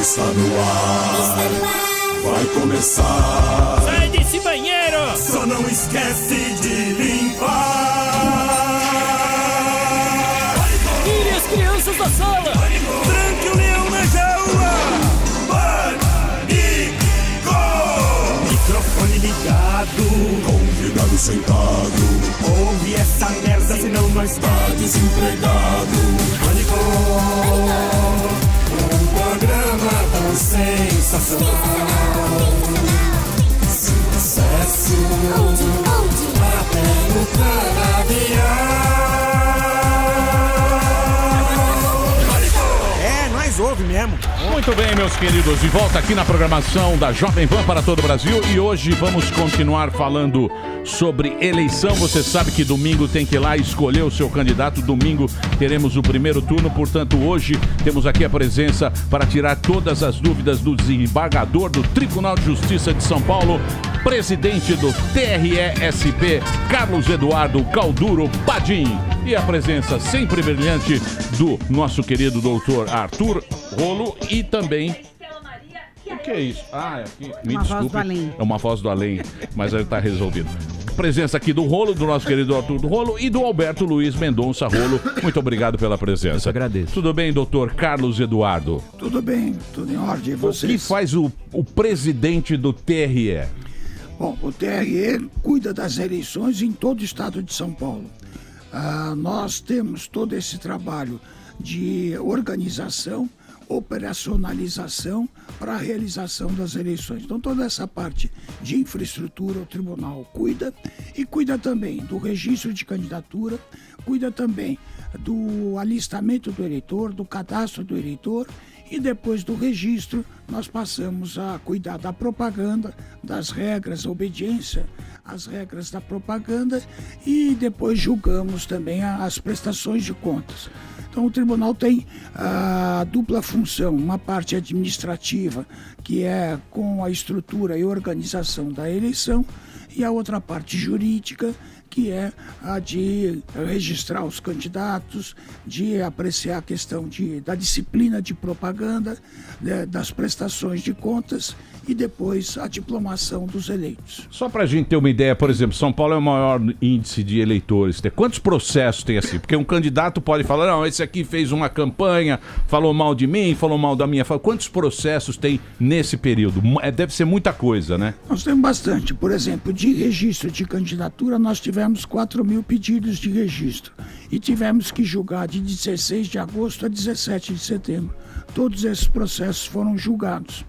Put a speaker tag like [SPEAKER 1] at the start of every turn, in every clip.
[SPEAKER 1] Está no ar. Vai começar.
[SPEAKER 2] Sai desse banheiro.
[SPEAKER 1] Só não esquece de limpar.
[SPEAKER 2] Tire as crianças da sala.
[SPEAKER 1] Tranque o leão na jaula. Pânico. Microfone ligado. Convidado sentado. Ouve essa merda, senão nós tá desempregado. Pânico. Um programa tão sensacional. Sucesso. Até no canavial.
[SPEAKER 3] É, nós ouve mesmo.
[SPEAKER 4] Muito bem, meus queridos, de volta aqui na programação da Jovem Pan para todo o Brasil e hoje vamos continuar falando sobre eleição. Você sabe que domingo tem que ir lá escolher o seu candidato. Domingo teremos o primeiro turno, portanto hoje temos aqui a presença para tirar todas as dúvidas do desembargador do Tribunal de Justiça de São Paulo, presidente do TRE-SP, Carlos Eduardo Calduro Padim, e a presença sempre brilhante do nosso querido doutor Arthur Rolo e também... O que é isso? Ah, é aqui. Me
[SPEAKER 5] Uma
[SPEAKER 4] desculpe.
[SPEAKER 5] voz do além.
[SPEAKER 4] É uma voz do além, mas ele tá resolvido. Presença aqui do Rolo, do nosso querido Arthur do Rolo e do Alberto Luiz Mendonça Rolo. Muito obrigado pela presença.
[SPEAKER 3] Eu agradeço.
[SPEAKER 4] Tudo bem, doutor Carlos Eduardo?
[SPEAKER 6] Tudo bem, tudo em ordem. E
[SPEAKER 4] O
[SPEAKER 6] vocês?
[SPEAKER 4] que faz o presidente do TRE?
[SPEAKER 6] Bom, o TRE cuida das eleições em todo o estado de São Paulo. Nós temos todo esse trabalho de organização, operacionalização para a realização das eleições. Então toda essa parte de infraestrutura o tribunal cuida e cuida também do registro de candidatura, cuida também do alistamento do eleitor, do cadastro do eleitor e depois do registro nós passamos a cuidar da propaganda, das regras, a obediência às regras da propaganda e depois julgamos também as prestações de contas. Então o tribunal tem a dupla função, uma parte administrativa, que é com a estrutura e organização da eleição, e a outra parte jurídica, que é a de registrar os candidatos, de apreciar a questão da disciplina de propaganda, das prestações de contas e depois a diplomação dos eleitos.
[SPEAKER 4] Só pra gente ter uma ideia, por exemplo, São Paulo é o maior índice de eleitores. Quantos processos tem assim? Porque um candidato pode falar, não, esse aqui fez uma campanha, falou mal de mim, falou mal da minha... Quantos processos tem nesse período? Deve ser muita coisa, né?
[SPEAKER 6] Nós temos bastante. Por exemplo, de registro de candidatura, nós tivemos 4.000 pedidos de registro e tivemos que julgar de 16 de agosto a 17 de setembro. Todos esses processos foram julgados.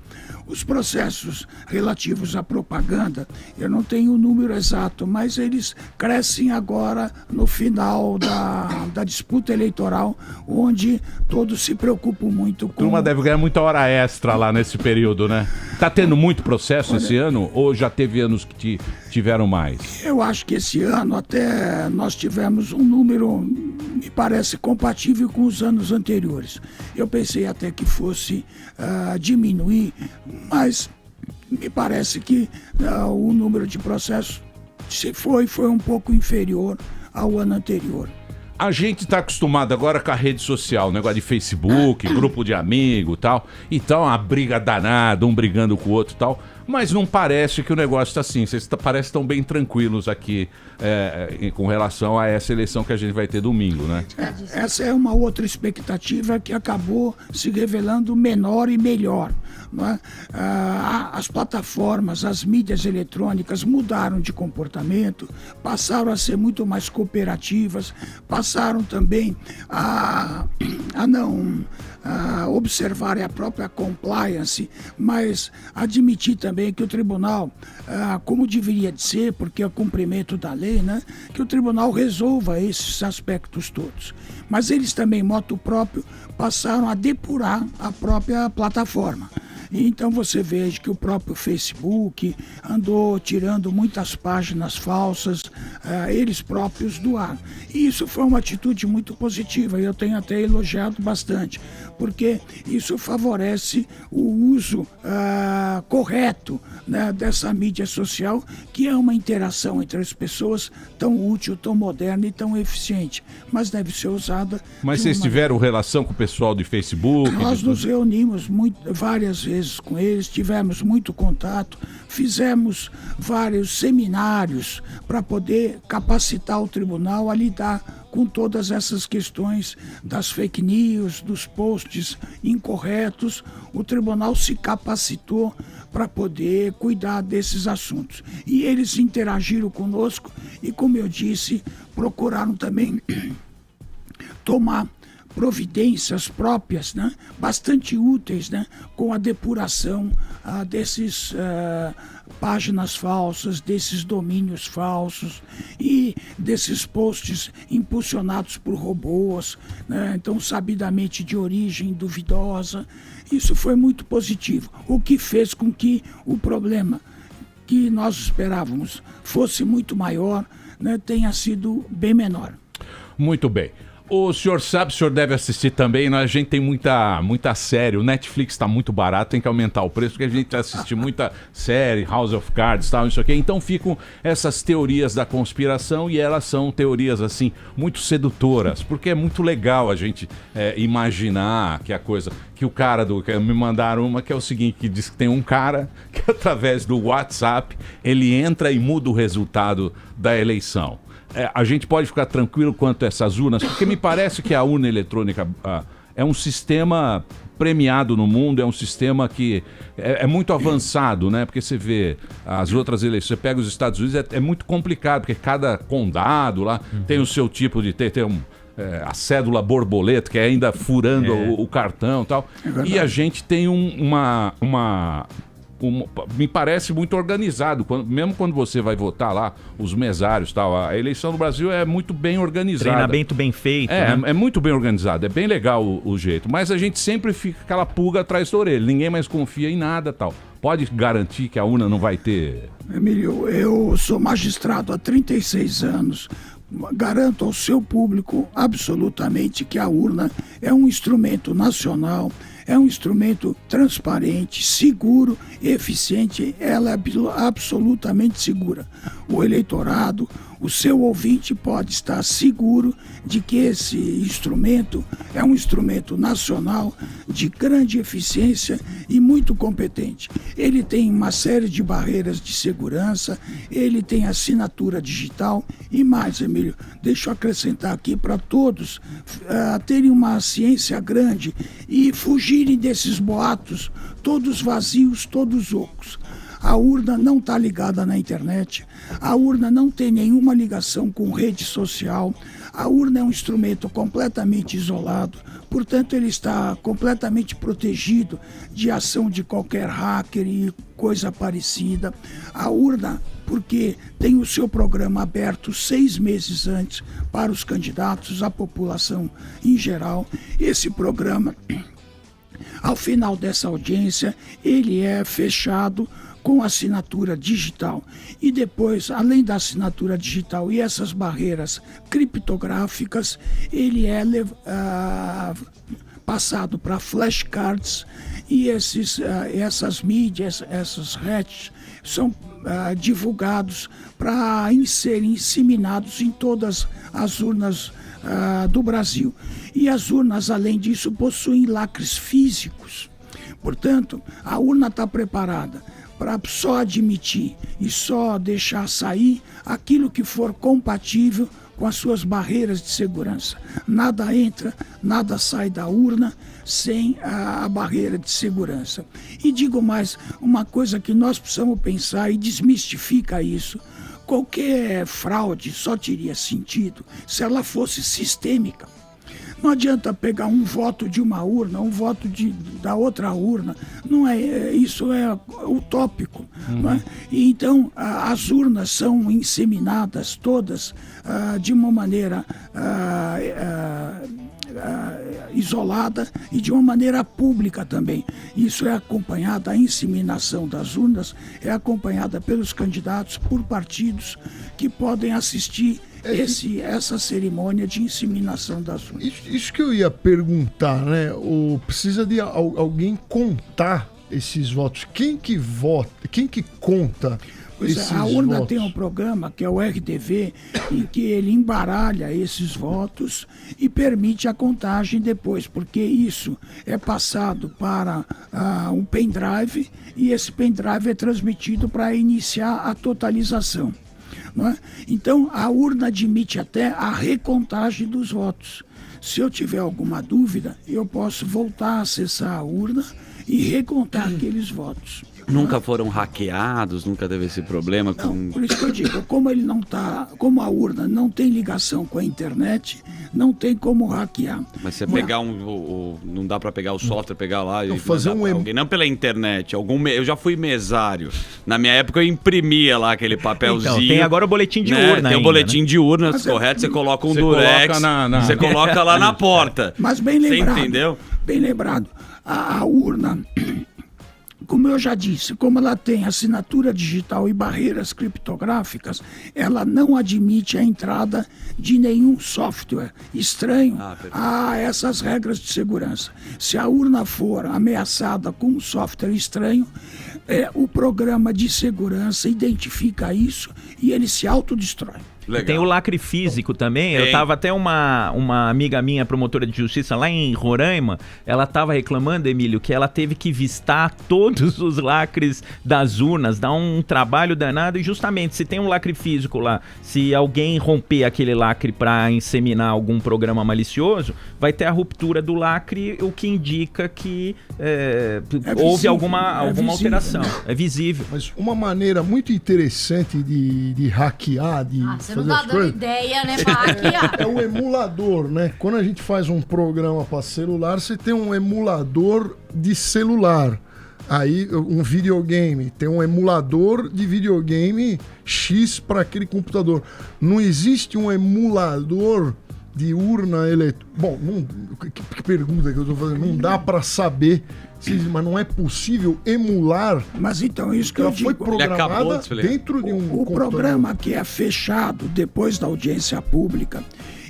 [SPEAKER 6] Os processos relativos à propaganda, eu não tenho o número exato, mas eles crescem agora no final da disputa eleitoral, onde todos se preocupam muito com...
[SPEAKER 4] A turma deve ganhar muita hora extra lá nesse período, né? Tá tendo muito processo esse ano ou já teve anos que tiveram mais?
[SPEAKER 6] Eu acho que esse ano até nós tivemos um número, me parece, compatível com os anos anteriores. Eu pensei até que fosse diminuir, mas me parece que o número de processos, se foi um pouco inferior ao ano anterior.
[SPEAKER 4] A gente está acostumado agora com a rede social, negócio de Facebook, grupo de amigo e tal. Então, uma briga danada, um brigando com o outro e tal. Mas não parece que o negócio está assim. Vocês parecem que estão bem tranquilos aqui com relação a essa eleição que a gente vai ter domingo, né?
[SPEAKER 6] Essa é uma outra expectativa que acabou se revelando menor e melhor. Não é? As plataformas, as mídias eletrônicas mudaram de comportamento, passaram a ser muito mais cooperativas, passaram também a não observar a própria compliance, mas admitir também que o tribunal, como deveria de ser, porque é o cumprimento da lei, né, que o tribunal resolva esses aspectos todos. Mas eles também, motu próprio, passaram a depurar a própria plataforma. E então você veja que o próprio Facebook andou tirando muitas páginas falsas, eles próprios do ar. E isso foi uma atitude muito positiva, eu tenho até elogiado bastante, porque isso favorece o uso correto, né, dessa mídia social, que é uma interação entre as pessoas tão útil, tão moderna e tão eficiente, mas deve ser usada...
[SPEAKER 4] Mas vocês tiveram relação com o pessoal de Facebook?
[SPEAKER 6] Nós nos reunimos várias vezes com eles, tivemos muito contato, fizemos vários seminários para poder capacitar o tribunal a lidar com todas essas questões das fake news, dos posts incorretos. O tribunal se capacitou para poder cuidar desses assuntos. E eles interagiram conosco e, como eu disse, procuraram também tomar providências próprias, né, bastante úteis, né, com a depuração desses páginas falsas, desses domínios falsos e desses posts impulsionados por robôs, né, então sabidamente de origem duvidosa. Isso foi muito positivo, o que fez com que o problema que nós esperávamos fosse muito maior, né, tenha sido bem menor.
[SPEAKER 4] Muito bem. O senhor sabe, o senhor deve assistir também, a gente tem muita série, o Netflix está muito barato, tem que aumentar o preço, porque a gente assiste muita série, House of Cards, tal, isso aqui. Então ficam essas teorias da conspiração e elas são teorias, assim, muito sedutoras, porque é muito legal a gente imaginar que a coisa... Que o cara me mandaram uma que é o seguinte, que diz que tem um cara que através do WhatsApp, ele entra e muda o resultado da eleição. A gente pode ficar tranquilo quanto a essas urnas, porque me parece que a urna eletrônica é um sistema premiado no mundo, é um sistema que é muito avançado, né? Porque você vê as outras eleições, você pega os Estados Unidos, é muito complicado, porque cada condado lá tem o seu tipo de... Tem a cédula borboleta, que é ainda furando o cartão e tal. E a gente tem me parece muito organizado, mesmo quando você vai votar lá, os mesários e tal, a eleição no Brasil é muito bem organizada.
[SPEAKER 3] Treinamento bem feito.
[SPEAKER 4] Né? É muito bem organizado, é bem legal o jeito, mas a gente sempre fica aquela pulga atrás da orelha, ninguém mais confia em nada tal. Pode garantir que a urna não vai ter...
[SPEAKER 6] Emílio, eu sou magistrado há 36 anos, garanto ao seu público absolutamente que a urna é um instrumento nacional, é um instrumento transparente, seguro, eficiente, ela é absolutamente segura. O eleitorado, o seu ouvinte pode estar seguro de que esse instrumento é um instrumento nacional de grande eficiência e muito competente. Ele tem uma série de barreiras de segurança, ele tem assinatura digital e mais, Emílio, deixa eu acrescentar aqui para todos terem uma ciência grande e fugirem desses boatos, todos vazios, todos ocos. A urna não está ligada na internet, a urna não tem nenhuma ligação com rede social, a urna é um instrumento completamente isolado, portanto ele está completamente protegido de ação de qualquer hacker e coisa parecida. A urna, porque tem o seu programa aberto 6 meses antes para os candidatos, a população em geral. Esse programa, ao final dessa audiência, ele é fechado com assinatura digital. E depois, além da assinatura digital e essas barreiras criptográficas, ele é passado para flashcards e essas mídias, essas redes, são divulgados para serem disseminados em todas as urnas do Brasil. E as urnas, além disso, possuem lacres físicos. Portanto, a urna está preparada para só admitir e só deixar sair aquilo que for compatível com as suas barreiras de segurança. Nada entra, nada sai da urna sem a barreira de segurança. E digo mais, uma coisa que nós precisamos pensar e desmistifica isso: qualquer fraude só teria sentido se ela fosse sistêmica. Não adianta pegar um voto de uma urna, um voto da outra urna. Não é, isso é utópico. Não é? E então, as urnas são inseminadas todas de uma maneira isolada e de uma maneira pública também. Isso é acompanhado, a inseminação das urnas é acompanhada pelos candidatos, por partidos que podem assistir essa cerimônia de inseminação das urnas.
[SPEAKER 3] Isso que eu ia perguntar, né? Precisa de alguém contar esses votos. Quem que vota? Quem que conta esses
[SPEAKER 6] a urna
[SPEAKER 3] votos?
[SPEAKER 6] tem um programa que é o RDV, em que ele embaralha esses votos e permite a contagem depois, porque isso é passado para um pendrive e esse pendrive é transmitido para iniciar a totalização. Não é? Então, a urna admite até a recontagem dos votos. Se eu tiver alguma dúvida, eu posso voltar a acessar a urna e recontar aqueles votos.
[SPEAKER 5] Nunca foram hackeados, nunca teve esse problema com...
[SPEAKER 6] Não, por isso que eu digo, como a urna não tem ligação com a internet, não tem como hackear.
[SPEAKER 5] Mas você pegar não dá pra pegar o software, pegar lá e
[SPEAKER 3] fazer
[SPEAKER 5] mandar pra alguém, não pela internet. Eu já fui mesário. Na minha época eu imprimia lá aquele papelzinho.
[SPEAKER 7] Então, tem agora o boletim de
[SPEAKER 5] né?
[SPEAKER 7] urna
[SPEAKER 5] Tem o boletim de urna, correto? Você coloca um durex, você coloca lá na porta.
[SPEAKER 6] Mas bem lembrado.
[SPEAKER 5] Você entendeu?
[SPEAKER 6] Bem lembrado. A urna, como eu já disse, como ela tem assinatura digital e barreiras criptográficas, ela não admite a entrada de nenhum software estranho a essas regras de segurança. Se a urna for ameaçada com um software estranho, o programa de segurança identifica isso e ele se autodestrói.
[SPEAKER 7] Legal. Tem o lacre físico também. Eu tava até uma amiga minha, promotora de justiça lá em Roraima, ela tava reclamando, Emílio, que ela teve que vistar todos os lacres das urnas, dá um trabalho danado, e justamente se tem um lacre físico lá, se alguém romper aquele lacre para inseminar algum programa malicioso, vai ter a ruptura do lacre, o que indica que houve alguma alteração.
[SPEAKER 6] Né?
[SPEAKER 7] É visível.
[SPEAKER 3] Mas uma maneira muito interessante de hackear,
[SPEAKER 8] você não tá dando ideia, né, pra hackear.
[SPEAKER 3] É o emulador, né? Quando a gente faz um programa para celular, você tem um emulador de celular. Aí, um videogame, tem um emulador de videogame X para aquele computador. Não existe um emulador de urna eletrônica. Bom, que pergunta que eu tô fazendo? Não dá para saber, mas não é possível emular.
[SPEAKER 6] Mas então, isso que eu digo.
[SPEAKER 3] Foi programada dentro de um
[SPEAKER 6] O programa que é fechado depois da audiência pública,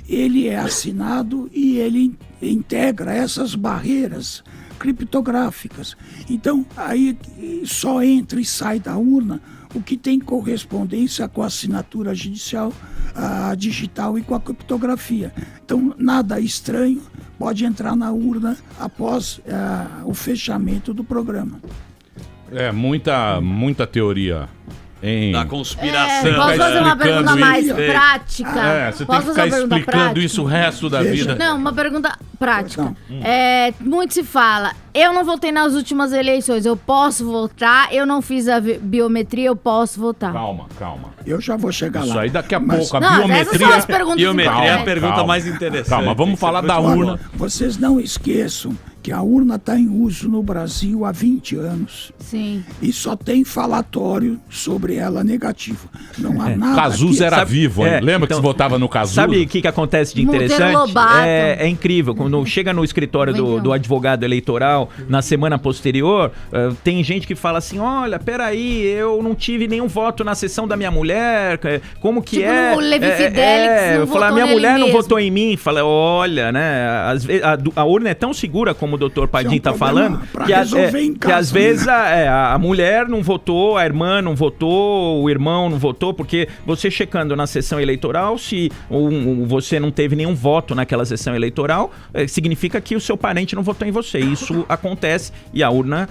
[SPEAKER 6] ele é assinado e ele integra essas barreiras criptográficas. Então, aí só entra e sai da urna o que tem correspondência com a assinatura judicial, digital e com a criptografia. Então, nada estranho pode entrar na urna após o fechamento do programa.
[SPEAKER 4] É, muita teoria.
[SPEAKER 5] Da conspiração.
[SPEAKER 8] Posso fazer uma pergunta mais prática?
[SPEAKER 4] Você tem que ficar explicando isso o resto da vida.
[SPEAKER 8] Não, uma pergunta prática. Muito se fala, eu não votei nas últimas eleições, eu posso votar, eu não fiz a biometria, eu posso votar.
[SPEAKER 4] Calma.
[SPEAKER 6] Eu já vou chegar lá.
[SPEAKER 4] Isso aí daqui a pouco, a
[SPEAKER 8] biometria... Essas são as perguntas
[SPEAKER 5] é a pergunta mais interessante.
[SPEAKER 4] Calma, vamos falar da urna.
[SPEAKER 6] Vocês não esqueçam que a urna está em uso no Brasil há 20 anos.
[SPEAKER 8] Sim.
[SPEAKER 6] E só tem falatório sobre ela negativo. Não há nada.
[SPEAKER 4] Cazuza era vivo, hein? Lembra então, que você votava no Cazuza?
[SPEAKER 7] Sabe o que acontece de interessante? É incrível. Quando chega no escritório do advogado eleitoral, na semana posterior, tem gente que fala assim: olha, peraí, eu não tive nenhum voto na sessão da minha mulher. Como que
[SPEAKER 8] tipo é? O Levi Fidelix não
[SPEAKER 7] fala, minha mulher
[SPEAKER 8] mesmo.
[SPEAKER 7] Não votou em mim. Fala, olha, né? A urna é tão segura como o doutor Padim tá falando, que às vezes a mulher não votou, a irmã não votou, o irmão não votou, porque você checando na sessão eleitoral, se você não teve nenhum voto naquela sessão eleitoral, significa que o seu parente não votou em você. Isso acontece e a urna,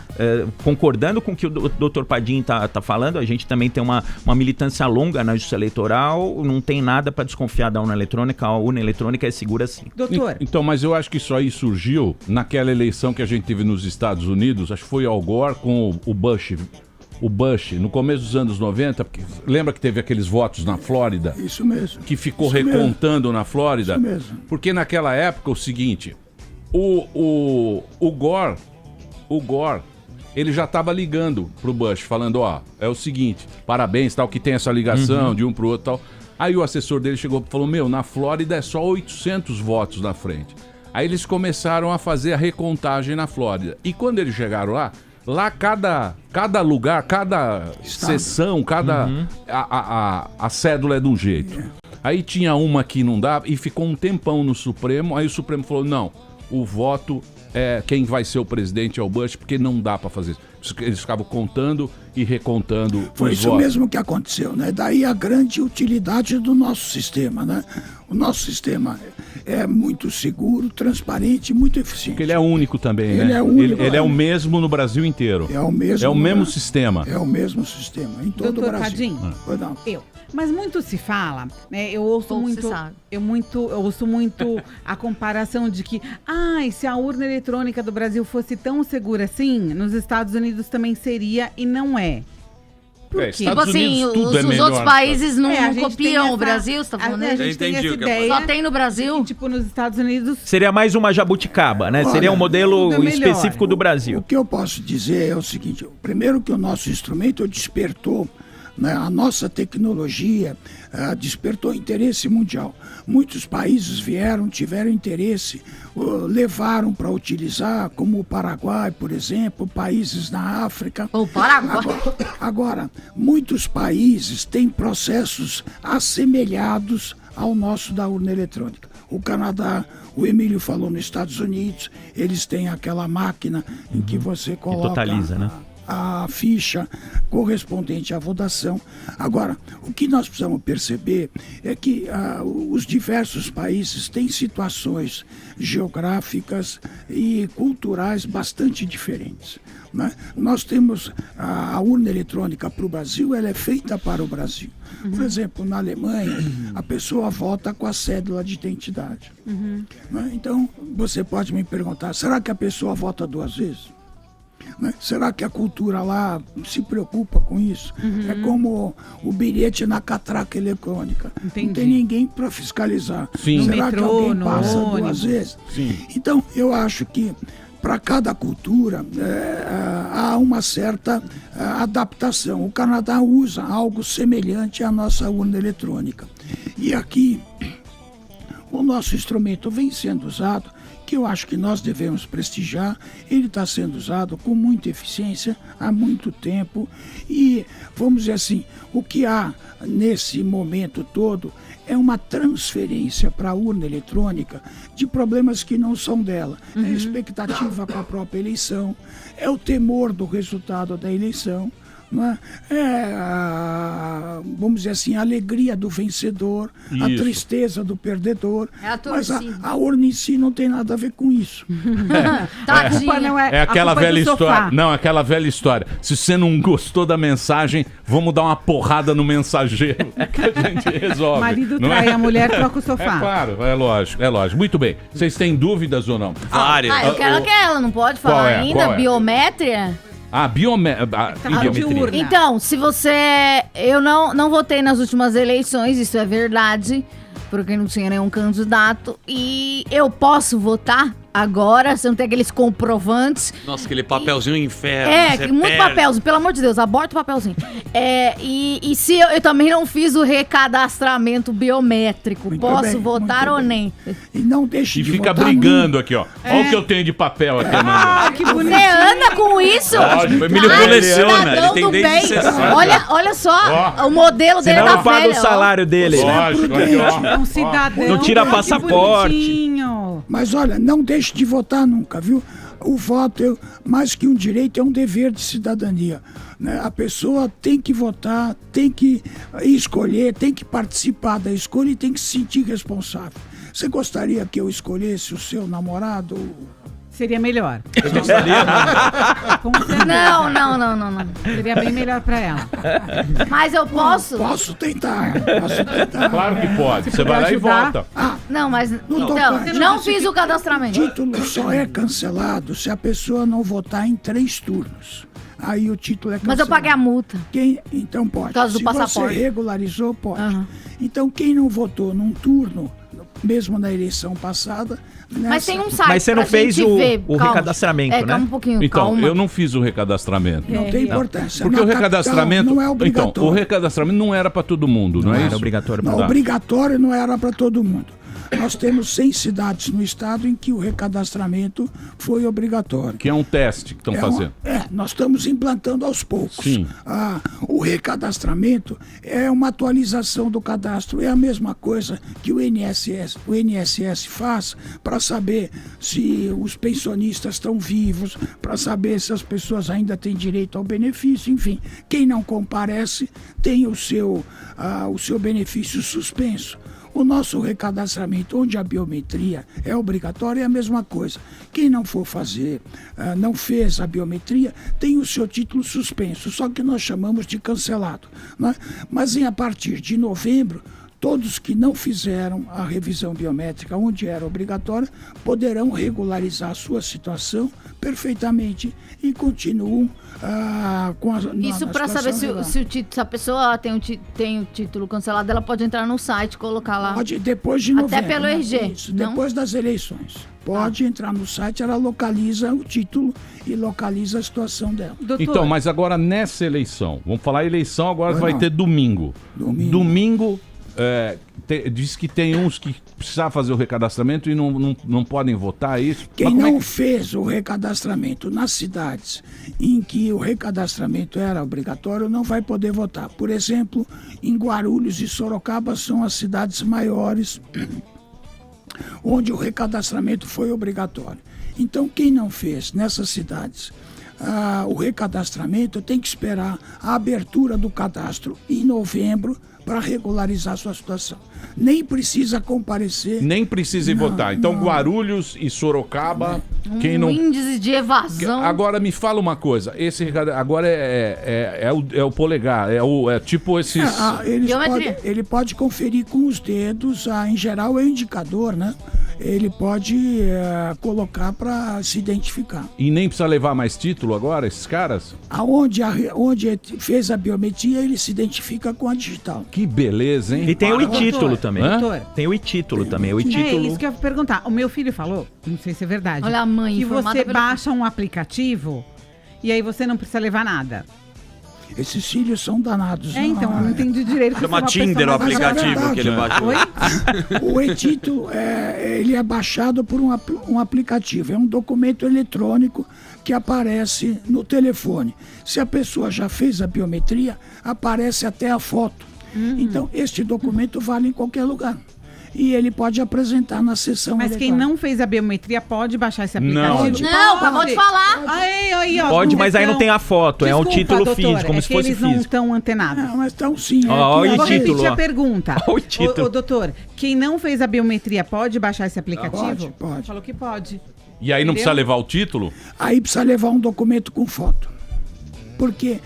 [SPEAKER 7] concordando com o que o doutor Padim tá falando, a gente também tem uma militância longa na justiça eleitoral, não tem nada para desconfiar da urna eletrônica, a urna eletrônica é segura sim.
[SPEAKER 9] Doutor.
[SPEAKER 4] Então, mas eu acho que isso aí surgiu naquela eleição que a gente teve nos Estados Unidos, acho que foi Al Gore com o Bush. O Bush, no começo dos anos 90, lembra que teve aqueles votos na Flórida?
[SPEAKER 6] Isso mesmo.
[SPEAKER 4] Que ficou recontando na Flórida?
[SPEAKER 6] Isso mesmo.
[SPEAKER 4] Porque naquela época, o seguinte, o Gore, ele já estava ligando pro Bush, falando, é o seguinte, parabéns, tal, que tem essa ligação de um pro outro, tal. Aí o assessor dele chegou e falou, na Flórida é só 800 votos na frente. Aí eles começaram a fazer a recontagem na Flórida. E quando eles chegaram lá cada lugar, cada seção, a cédula é de um jeito. Aí tinha uma que não dava e ficou um tempão no Supremo. Aí o Supremo falou, não, o voto é quem vai ser o presidente é o Bush, porque não dá pra fazer isso. Eles ficavam contando e recontando.
[SPEAKER 6] Foi isso
[SPEAKER 4] votos.
[SPEAKER 6] mesmo que aconteceu, né? Daí a grande utilidade do nosso sistema, né? O nosso sistema é muito seguro, transparente e muito eficiente.
[SPEAKER 4] Porque ele é único também,
[SPEAKER 6] Ele
[SPEAKER 4] né?
[SPEAKER 6] é único,
[SPEAKER 4] ele é o mesmo no Brasil inteiro.
[SPEAKER 6] É o mesmo.
[SPEAKER 4] É o mesmo sistema.
[SPEAKER 6] É o mesmo sistema em todo
[SPEAKER 9] Doutor
[SPEAKER 6] o Brasil.
[SPEAKER 9] Cadinho,
[SPEAKER 6] Pois não.
[SPEAKER 9] Mas muito se fala, né? Eu ouço
[SPEAKER 8] Pouco
[SPEAKER 9] muito,
[SPEAKER 8] se sabe.
[SPEAKER 9] eu ouço muito a comparação de que, se a urna eletrônica do Brasil fosse tão segura assim, nos Estados Unidos também seria e não é. Por quê?
[SPEAKER 8] Tipo assim,
[SPEAKER 4] tudo é
[SPEAKER 8] os
[SPEAKER 4] melhor,
[SPEAKER 8] outros países não
[SPEAKER 9] a gente
[SPEAKER 8] copiam
[SPEAKER 9] tem
[SPEAKER 8] o Brasil, você tá falando
[SPEAKER 9] a
[SPEAKER 8] isso?
[SPEAKER 9] gente tem
[SPEAKER 5] entendi
[SPEAKER 9] essa
[SPEAKER 5] o que eu
[SPEAKER 9] ideia.
[SPEAKER 8] Só tem no Brasil?
[SPEAKER 9] Que, tipo, nos Estados Unidos
[SPEAKER 7] Seria mais uma jabuticaba, né?
[SPEAKER 6] Olha,
[SPEAKER 7] Seria um modelo
[SPEAKER 9] tudo é melhor.
[SPEAKER 7] específico do
[SPEAKER 6] O
[SPEAKER 7] Brasil.
[SPEAKER 6] que eu posso dizer é o seguinte: primeiro que o nosso instrumento despertou, né, a nossa tecnologia despertou interesse mundial. Muitos países tiveram interesse, levaram para utilizar, como o Paraguai, por exemplo, países na África.
[SPEAKER 8] O Paraguai.
[SPEAKER 6] Agora, muitos países têm processos assemelhados ao nosso da urna eletrônica. O Canadá, o Emílio falou nos Estados Unidos, eles têm aquela máquina em que você coloca
[SPEAKER 7] totaliza, né?
[SPEAKER 6] a ficha correspondente à votação. Agora, o que nós precisamos perceber é que os diversos países têm situações geográficas e culturais bastante diferentes, né? Nós temos a urna eletrônica para o Brasil, ela é feita para o Brasil. Por exemplo, na Alemanha, a pessoa vota com a cédula de identidade. Né? Então, você pode me perguntar, será que a pessoa vota 2 vezes? Né? Será que a cultura lá se preocupa com isso? É como o bilhete na catraca eletrônica.
[SPEAKER 9] Entendi.
[SPEAKER 6] Não tem ninguém para fiscalizar.
[SPEAKER 4] Sim.
[SPEAKER 9] No
[SPEAKER 6] Será
[SPEAKER 9] metrô,
[SPEAKER 6] que alguém
[SPEAKER 9] no
[SPEAKER 6] passa
[SPEAKER 9] ônibus?
[SPEAKER 6] 2 vezes?
[SPEAKER 4] Sim.
[SPEAKER 6] Então, eu acho que para cada cultura há uma certa adaptação. O Canadá usa algo semelhante à nossa urna eletrônica. E aqui, o nosso instrumento vem sendo usado, que eu acho que nós devemos prestigiar. Ele está sendo usado com muita eficiência há muito tempo e, vamos dizer assim, o que há nesse momento todo é uma transferência para a urna eletrônica de problemas que não são dela. É a expectativa com a própria eleição, é o temor do resultado da eleição, né? Vamos dizer assim, a alegria do vencedor, a
[SPEAKER 4] Isso.
[SPEAKER 6] tristeza do perdedor.
[SPEAKER 8] É a
[SPEAKER 6] Mas
[SPEAKER 8] torcida.
[SPEAKER 6] a urna em si não tem nada a ver com isso.
[SPEAKER 8] Tadinha.
[SPEAKER 9] não
[SPEAKER 4] É aquela
[SPEAKER 9] a culpa
[SPEAKER 4] velha
[SPEAKER 9] do sofá.
[SPEAKER 4] história. Não, aquela velha história. Se você não gostou da mensagem, vamos dar uma porrada no mensageiro que a gente resolve.
[SPEAKER 9] O marido
[SPEAKER 4] não
[SPEAKER 9] trai
[SPEAKER 4] é?
[SPEAKER 9] a mulher, troca o
[SPEAKER 4] É
[SPEAKER 9] sofá.
[SPEAKER 4] claro, é lógico, é lógico. Muito bem. Vocês têm dúvidas ou não?
[SPEAKER 5] Várias.
[SPEAKER 8] Eu quero aquela, não pode
[SPEAKER 4] Qual
[SPEAKER 8] falar
[SPEAKER 4] é?
[SPEAKER 8] ainda?
[SPEAKER 4] Qual é?
[SPEAKER 8] Biométria?
[SPEAKER 9] Tá de urna.
[SPEAKER 8] Então, se você... Eu não votei nas últimas eleições, isso é verdade, porque não tinha nenhum candidato. E eu posso votar agora, se não tem aqueles comprovantes.
[SPEAKER 5] Nossa, aquele papelzinho inferno. você
[SPEAKER 8] Muito
[SPEAKER 5] perde.
[SPEAKER 8] papelzinho, pelo amor de Deus, aborta o papelzinho. E se eu também não fiz o recadastramento biométrico,
[SPEAKER 6] Muito
[SPEAKER 8] posso
[SPEAKER 6] bem,
[SPEAKER 8] votar
[SPEAKER 6] muito
[SPEAKER 8] ou
[SPEAKER 6] bem.
[SPEAKER 8] nem?
[SPEAKER 6] E não deixe
[SPEAKER 4] E
[SPEAKER 6] de
[SPEAKER 4] fica
[SPEAKER 6] votar
[SPEAKER 4] brigando aqui, ó. Olha o que eu tenho de papel aqui, Amanda.
[SPEAKER 9] Ah, que
[SPEAKER 8] Você
[SPEAKER 9] bonitinho.
[SPEAKER 8] anda com isso?
[SPEAKER 5] Lógico, o Emílio
[SPEAKER 8] Ai,
[SPEAKER 5] coleciona,
[SPEAKER 8] cidadão
[SPEAKER 5] ele tem
[SPEAKER 8] do
[SPEAKER 5] desde
[SPEAKER 8] bem.
[SPEAKER 5] 60.
[SPEAKER 8] Olha só,
[SPEAKER 4] Ó.
[SPEAKER 8] o modelo dele
[SPEAKER 7] Senão
[SPEAKER 8] tá
[SPEAKER 7] não paga
[SPEAKER 8] velho.
[SPEAKER 7] o salário dele.
[SPEAKER 4] Lógico, aqui, ó.
[SPEAKER 9] É um cidadão.
[SPEAKER 7] Não tira
[SPEAKER 9] que
[SPEAKER 7] passaporte.
[SPEAKER 9] bonitinho.
[SPEAKER 6] Mas olha, não deixe de votar nunca, viu? O voto, mais que um direito, é um dever de cidadania, né? A pessoa tem que votar, tem que escolher, tem que participar da escolha e tem que se sentir responsável. Você gostaria que eu escolhesse o seu namorado?
[SPEAKER 9] Seria melhor.
[SPEAKER 7] Eu gostaria.
[SPEAKER 9] Com certeza.
[SPEAKER 8] Não.
[SPEAKER 9] Seria bem melhor pra ela.
[SPEAKER 8] Mas eu posso?
[SPEAKER 6] Posso tentar, posso tentar.
[SPEAKER 4] Claro que pode. Você vai lá e
[SPEAKER 9] ajudar?
[SPEAKER 4] vota.
[SPEAKER 8] Não, mas então,
[SPEAKER 6] tocante.
[SPEAKER 8] não fiz o cadastramento.
[SPEAKER 6] Título só é cancelado se a pessoa não votar em 3 turnos. Aí o título é cancelado.
[SPEAKER 8] Mas eu paguei a multa.
[SPEAKER 6] Então pode.
[SPEAKER 8] Por causa do
[SPEAKER 6] Se
[SPEAKER 8] passaporte.
[SPEAKER 6] você regularizou, pode.
[SPEAKER 8] Aham.
[SPEAKER 6] Então quem não votou num turno, mesmo na eleição passada...
[SPEAKER 8] Mas tem um site
[SPEAKER 7] Mas você não
[SPEAKER 8] pra
[SPEAKER 7] fez
[SPEAKER 8] gente ver.
[SPEAKER 7] o
[SPEAKER 8] Calma.
[SPEAKER 7] recadastramento, né?
[SPEAKER 8] Calma um pouquinho,
[SPEAKER 4] Então,
[SPEAKER 8] calma.
[SPEAKER 4] eu não fiz o recadastramento.
[SPEAKER 6] Não tem importância.
[SPEAKER 4] Porque
[SPEAKER 6] Na
[SPEAKER 4] o recadastramento.
[SPEAKER 6] capital não é
[SPEAKER 4] Então,
[SPEAKER 6] obrigatório.
[SPEAKER 4] o recadastramento não era para todo mundo, não, é
[SPEAKER 7] Era
[SPEAKER 4] isso?
[SPEAKER 7] obrigatório
[SPEAKER 6] Não,
[SPEAKER 7] pra dar.
[SPEAKER 6] obrigatório não era para todo mundo. nós temos 100 cidades no estado em que o recadastramento foi obrigatório.
[SPEAKER 4] Que é um teste que estão fazendo.
[SPEAKER 6] Nós estamos implantando aos poucos.
[SPEAKER 4] Sim.
[SPEAKER 6] O recadastramento é uma atualização do cadastro. É a mesma coisa que o INSS faz para saber se os pensionistas estão vivos, para saber se as pessoas ainda têm direito ao benefício. Enfim, quem não comparece tem o seu benefício suspenso. O nosso recadastramento, onde a biometria é obrigatória, é a mesma coisa. Quem não for fazer, não fez a biometria, tem o seu título suspenso, só que nós chamamos de cancelado. Né? Mas a partir de novembro, todos que não fizeram a revisão biométrica onde era obrigatória poderão regularizar a sua situação perfeitamente e continuam com a
[SPEAKER 8] Isso para saber se a pessoa tem o título cancelado, ela pode entrar no site, colocar lá.
[SPEAKER 6] Pode, depois de novembro.
[SPEAKER 8] Até pelo RG.
[SPEAKER 6] Isso, depois das eleições. Pode entrar no site, ela localiza o título e localiza a situação dela.
[SPEAKER 9] Doutor,
[SPEAKER 4] Então, mas agora nessa eleição, vamos falar eleição, agora vai ter domingo. Domingo diz que tem uns que precisam fazer o recadastramento e não podem votar, é isso?
[SPEAKER 6] Quem não fez o recadastramento nas cidades em que o recadastramento era obrigatório não vai poder votar. Por exemplo, em Guarulhos e Sorocaba são as cidades maiores onde o recadastramento foi obrigatório. Então, quem não fez nessas cidades o recadastramento tem que esperar a abertura do cadastro em novembro para regularizar sua situação. Nem precisa comparecer.
[SPEAKER 4] Nem precisa ir votar. Então, Guarulhos e Sorocaba, quem não...
[SPEAKER 8] índice de evasão.
[SPEAKER 4] Agora, me fala uma coisa. Esse agora é o polegar, é tipo esses...
[SPEAKER 6] Ele pode conferir com os dedos, em geral é o indicador, né? Ele pode colocar para se identificar.
[SPEAKER 4] E nem precisa levar mais título agora, esses caras?
[SPEAKER 6] Onde fez a biometria, ele se identifica com a digital.
[SPEAKER 4] Que beleza, hein?
[SPEAKER 7] E tem o e-título também.
[SPEAKER 9] Doutor,
[SPEAKER 7] tem o e-título também. O e-título...
[SPEAKER 9] É isso que eu ia perguntar. O meu filho falou, não sei se é verdade,
[SPEAKER 8] olha a mãe,
[SPEAKER 9] que
[SPEAKER 8] informada
[SPEAKER 9] você
[SPEAKER 8] pelo...
[SPEAKER 9] baixa um aplicativo e aí você não precisa levar nada.
[SPEAKER 6] Esses filhos são danados.
[SPEAKER 9] Então, eu não entendi direito.
[SPEAKER 5] Chama Tinder o aplicativo que ele baixou.
[SPEAKER 9] Oi?
[SPEAKER 6] O e-título, ele é baixado por um aplicativo. É um documento eletrônico que aparece no telefone. Se a pessoa já fez a biometria, aparece até a foto. Então, este documento vale em qualquer lugar. E ele pode apresentar na sessão
[SPEAKER 9] Mas quem não fez a biometria pode baixar esse aplicativo?
[SPEAKER 8] Não, acabou de falar.
[SPEAKER 9] Aí, ó,
[SPEAKER 7] pode, mas aí não tem a foto.
[SPEAKER 9] Desculpa,
[SPEAKER 7] é um título
[SPEAKER 9] doutor,
[SPEAKER 7] físico, como se fosse
[SPEAKER 9] eles não
[SPEAKER 7] físico.
[SPEAKER 9] estão antenados.
[SPEAKER 6] Não, mas estão sim.
[SPEAKER 7] Ó,
[SPEAKER 9] Eu vou
[SPEAKER 7] título,
[SPEAKER 9] repetir
[SPEAKER 7] ó.
[SPEAKER 9] a pergunta.
[SPEAKER 7] Ó, o título.
[SPEAKER 9] Ô, doutor, quem não fez a biometria pode baixar esse aplicativo?
[SPEAKER 6] Pode.
[SPEAKER 9] Falou que pode.
[SPEAKER 4] E aí não
[SPEAKER 9] Entendeu?
[SPEAKER 4] precisa levar o título?
[SPEAKER 6] Aí precisa levar um documento com foto. Porque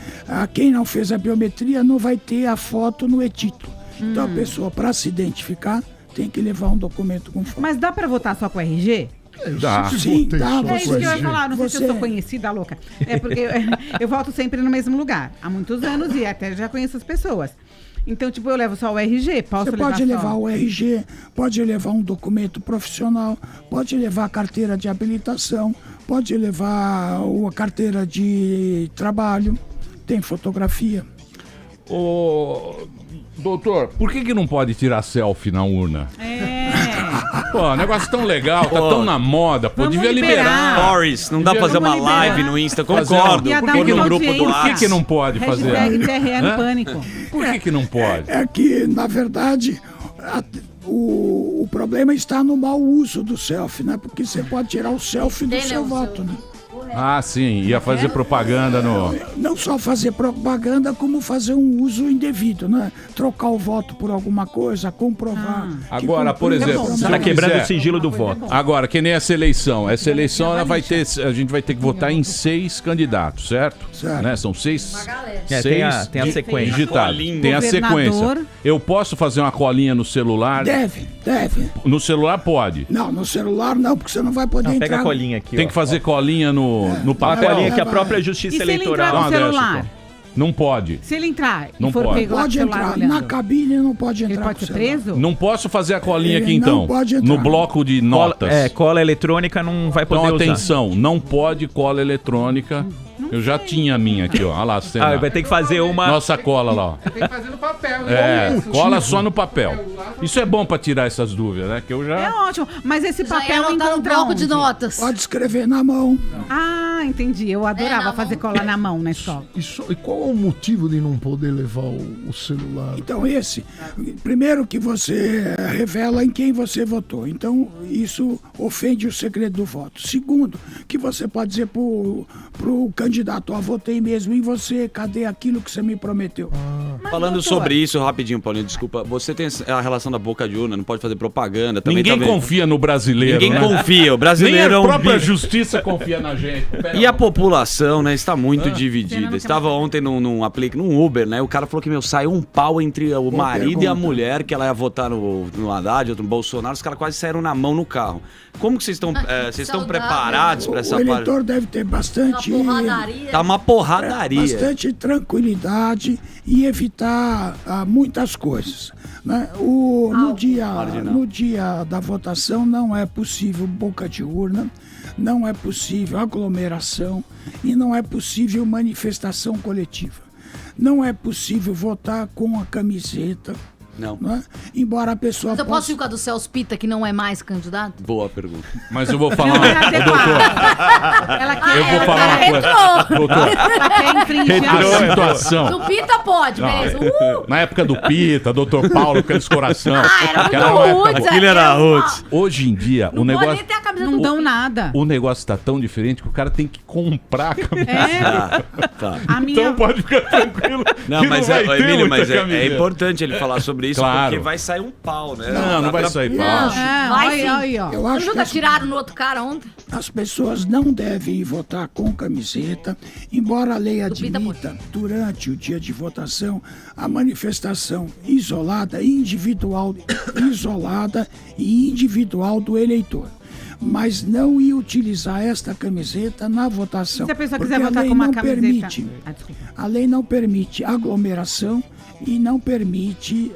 [SPEAKER 6] quem não fez a biometria não vai ter a foto no e-título. Então a pessoa, para se identificar, tem que levar um documento com foto.
[SPEAKER 9] Mas dá pra votar só com RG?
[SPEAKER 4] Dá.
[SPEAKER 6] Sim, dá.
[SPEAKER 9] É isso que eu ia falar, não sei se eu
[SPEAKER 6] Você-
[SPEAKER 9] sou conhecida, louca. É porque eu volto sempre no mesmo lugar, há muitos anos, e até já conheço as pessoas. Então, tipo, eu levo só o RG, posso
[SPEAKER 6] Você
[SPEAKER 9] levar
[SPEAKER 6] pode levar
[SPEAKER 9] só?
[SPEAKER 6] o RG, pode levar um documento profissional, pode levar a carteira de habilitação, pode levar a carteira de trabalho, tem fotografia.
[SPEAKER 4] Ô, doutor, por que não pode tirar selfie na urna? Pô, o negócio tão legal, tá tão na moda, pô,
[SPEAKER 9] Vamos
[SPEAKER 4] devia liberar.
[SPEAKER 5] Stories, não dá pra fazer uma
[SPEAKER 9] Vamos liberar.
[SPEAKER 5] live no Insta,
[SPEAKER 4] Fazer
[SPEAKER 5] concordo.
[SPEAKER 9] Ia dar
[SPEAKER 5] Põe no
[SPEAKER 9] muita
[SPEAKER 5] grupo do
[SPEAKER 9] audiência.
[SPEAKER 4] Por que não pode fazer?
[SPEAKER 9] Hashtag TRE no
[SPEAKER 4] Hã?
[SPEAKER 9] pânico.
[SPEAKER 4] Por que não pode?
[SPEAKER 6] É que, na verdade, o problema está no mau uso do selfie, né? Porque você pode tirar o selfie do seu voto, né?
[SPEAKER 4] Ah, sim, ia fazer propaganda no...
[SPEAKER 6] Não só fazer propaganda, como fazer um uso indevido, né? Trocar o voto por alguma coisa, comprovar. que
[SPEAKER 4] Agora, por
[SPEAKER 6] cumpriu
[SPEAKER 4] exemplo,
[SPEAKER 6] a
[SPEAKER 4] se
[SPEAKER 7] Tá
[SPEAKER 4] eu
[SPEAKER 7] quebrando
[SPEAKER 4] quiser-
[SPEAKER 7] o sigilo do voto.
[SPEAKER 4] Agora, que nem essa eleição. Essa eleição ela vai ter, a gente vai ter que votar em 6 candidatos, certo?
[SPEAKER 6] Certo.
[SPEAKER 4] Né? São 6.
[SPEAKER 7] Tem a sequência.
[SPEAKER 4] Digitados.
[SPEAKER 5] Colinha.
[SPEAKER 4] Tem a
[SPEAKER 9] Governador.
[SPEAKER 4] sequência. Eu posso fazer uma colinha no celular?
[SPEAKER 6] Deve.
[SPEAKER 4] No celular pode.
[SPEAKER 6] Não, no celular não, porque você não vai poder entrar.
[SPEAKER 7] Pega a colinha aqui,
[SPEAKER 4] Tem
[SPEAKER 7] ó.
[SPEAKER 4] que fazer colinha no
[SPEAKER 7] A
[SPEAKER 4] papel.
[SPEAKER 7] colinha que a
[SPEAKER 6] vai.
[SPEAKER 7] própria
[SPEAKER 9] E
[SPEAKER 7] Justiça
[SPEAKER 9] se ele entrar
[SPEAKER 7] Eleitoral...
[SPEAKER 9] no
[SPEAKER 4] Dá uma dessa,
[SPEAKER 9] celular?
[SPEAKER 4] então. Não pode.
[SPEAKER 9] Se ele entrar
[SPEAKER 4] Não
[SPEAKER 9] e for
[SPEAKER 4] pode.
[SPEAKER 9] pego lá com o
[SPEAKER 6] Pode
[SPEAKER 9] celular
[SPEAKER 6] entrar.
[SPEAKER 9] olhando,
[SPEAKER 6] Na cabine não pode entrar.
[SPEAKER 9] ele pode
[SPEAKER 6] com
[SPEAKER 9] ser
[SPEAKER 6] o celular.
[SPEAKER 9] preso?
[SPEAKER 4] Não posso fazer a colinha
[SPEAKER 6] Ele
[SPEAKER 4] aqui então.
[SPEAKER 6] não pode entrar.
[SPEAKER 4] No bloco de notas.
[SPEAKER 7] Cola eletrônica não vai poder
[SPEAKER 4] Então
[SPEAKER 7] usar.
[SPEAKER 4] atenção, não pode cola eletrônica. Eu já tinha a minha aqui, ó. Olha lá,
[SPEAKER 7] Ah, vai ter que fazer uma...
[SPEAKER 4] nossa cola lá, ó.
[SPEAKER 7] Tem que fazer no papel.
[SPEAKER 3] papel.
[SPEAKER 4] Cola só no papel. Isso é bom pra tirar essas dúvidas, né? Que eu já...
[SPEAKER 9] É ótimo. Mas esse
[SPEAKER 8] Já ia
[SPEAKER 9] papel
[SPEAKER 8] anotar no
[SPEAKER 9] encontra
[SPEAKER 8] bloco de
[SPEAKER 9] onde?
[SPEAKER 8] notas.
[SPEAKER 6] Pode escrever na mão.
[SPEAKER 9] Ah, entendi. Eu adorava
[SPEAKER 8] na
[SPEAKER 9] fazer
[SPEAKER 8] mão.
[SPEAKER 9] cola na mão na escola.
[SPEAKER 3] E qual é o motivo de não poder levar o celular?
[SPEAKER 6] Então, primeiro que você revela em quem você votou. Então, isso ofende o segredo do voto. Segundo, que você pode dizer pro candidato, votei mesmo em você, cadê aquilo que você me prometeu?
[SPEAKER 5] Falando
[SPEAKER 9] doutor,
[SPEAKER 5] sobre isso, rapidinho, Paulinho, desculpa. Você tem a relação da boca de urna, não pode fazer propaganda. Também
[SPEAKER 4] Ninguém confia no brasileiro,
[SPEAKER 5] Ninguém
[SPEAKER 4] né?
[SPEAKER 5] confia. O
[SPEAKER 4] Nem
[SPEAKER 5] brasileiro é
[SPEAKER 4] a
[SPEAKER 5] um
[SPEAKER 4] própria
[SPEAKER 5] bicho.
[SPEAKER 4] justiça confia na gente.
[SPEAKER 5] E a população, né, está muito
[SPEAKER 9] Você
[SPEAKER 5] dividida.
[SPEAKER 9] não quer
[SPEAKER 5] Estava ontem num Uber, né? O cara falou que, saiu um pau entre o marido e a mulher, que ela ia votar no Haddad, outro no Bolsonaro. Os caras quase saíram na mão no carro. Como que vocês estão
[SPEAKER 8] Saudável.
[SPEAKER 5] preparados para essa
[SPEAKER 6] O
[SPEAKER 5] parte?
[SPEAKER 6] eleitor deve ter bastante...
[SPEAKER 8] Porradaria.
[SPEAKER 5] Tá uma porradaria.
[SPEAKER 6] Bastante tranquilidade e evitar muitas coisas. Né? No dia da votação não é possível boca de urna, não é possível aglomeração e não é possível manifestação coletiva. Não é possível votar com a camiseta.
[SPEAKER 5] Não.
[SPEAKER 6] Né? Embora a pessoa
[SPEAKER 8] Mas eu posso ir com a do Celso Pita, que não é mais candidato?
[SPEAKER 5] Boa pergunta.
[SPEAKER 4] Mas eu vou falar...
[SPEAKER 9] Não é adequado. Ela quer,
[SPEAKER 4] Eu vou falar uma coisa. Doutor,
[SPEAKER 9] ela quer infringir
[SPEAKER 4] a
[SPEAKER 9] a
[SPEAKER 4] situação...
[SPEAKER 8] Do Pita pode, beleza.
[SPEAKER 4] Na época do Pita, Dr. Paulo, aqueles coração.
[SPEAKER 8] Era
[SPEAKER 4] aquela
[SPEAKER 8] muito
[SPEAKER 4] época
[SPEAKER 8] rude.
[SPEAKER 4] boa.
[SPEAKER 5] Ele era roots.
[SPEAKER 4] Hoje em dia, o
[SPEAKER 8] Não pode
[SPEAKER 4] negócio...
[SPEAKER 8] nem ter a camisa
[SPEAKER 9] Não
[SPEAKER 8] do
[SPEAKER 9] dão nada.
[SPEAKER 4] O negócio tá tão diferente que o cara tem que comprar a camisa.
[SPEAKER 5] Tá.
[SPEAKER 9] A minha...
[SPEAKER 4] Então pode ficar tranquilo.
[SPEAKER 5] Não,
[SPEAKER 4] que
[SPEAKER 5] mas
[SPEAKER 4] vai ter
[SPEAKER 5] Emílio,
[SPEAKER 4] muita
[SPEAKER 5] mas é
[SPEAKER 4] camiseta.
[SPEAKER 5] importante ele falar sobre isso,
[SPEAKER 4] Claro.
[SPEAKER 5] porque vai sair um pau, né?
[SPEAKER 4] Não vai sair pau.
[SPEAKER 8] Vai sim.
[SPEAKER 9] Aí, ó.
[SPEAKER 6] Eu
[SPEAKER 8] Você
[SPEAKER 6] acho
[SPEAKER 8] viu
[SPEAKER 6] que
[SPEAKER 8] que atiraram no outro cara ontem?
[SPEAKER 6] as pessoas não devem ir votar com camiseta, embora a lei
[SPEAKER 8] Pita
[SPEAKER 6] admita, durante o dia de votação, a manifestação isolada e individual do eleitor. Mas não ir utilizar esta camiseta na votação.
[SPEAKER 9] Se a pessoa
[SPEAKER 6] porque
[SPEAKER 9] quiser votar
[SPEAKER 6] lei
[SPEAKER 9] com uma
[SPEAKER 6] não
[SPEAKER 9] camiseta...
[SPEAKER 6] permite.
[SPEAKER 9] Desculpa.
[SPEAKER 6] A lei não permite aglomeração e não permite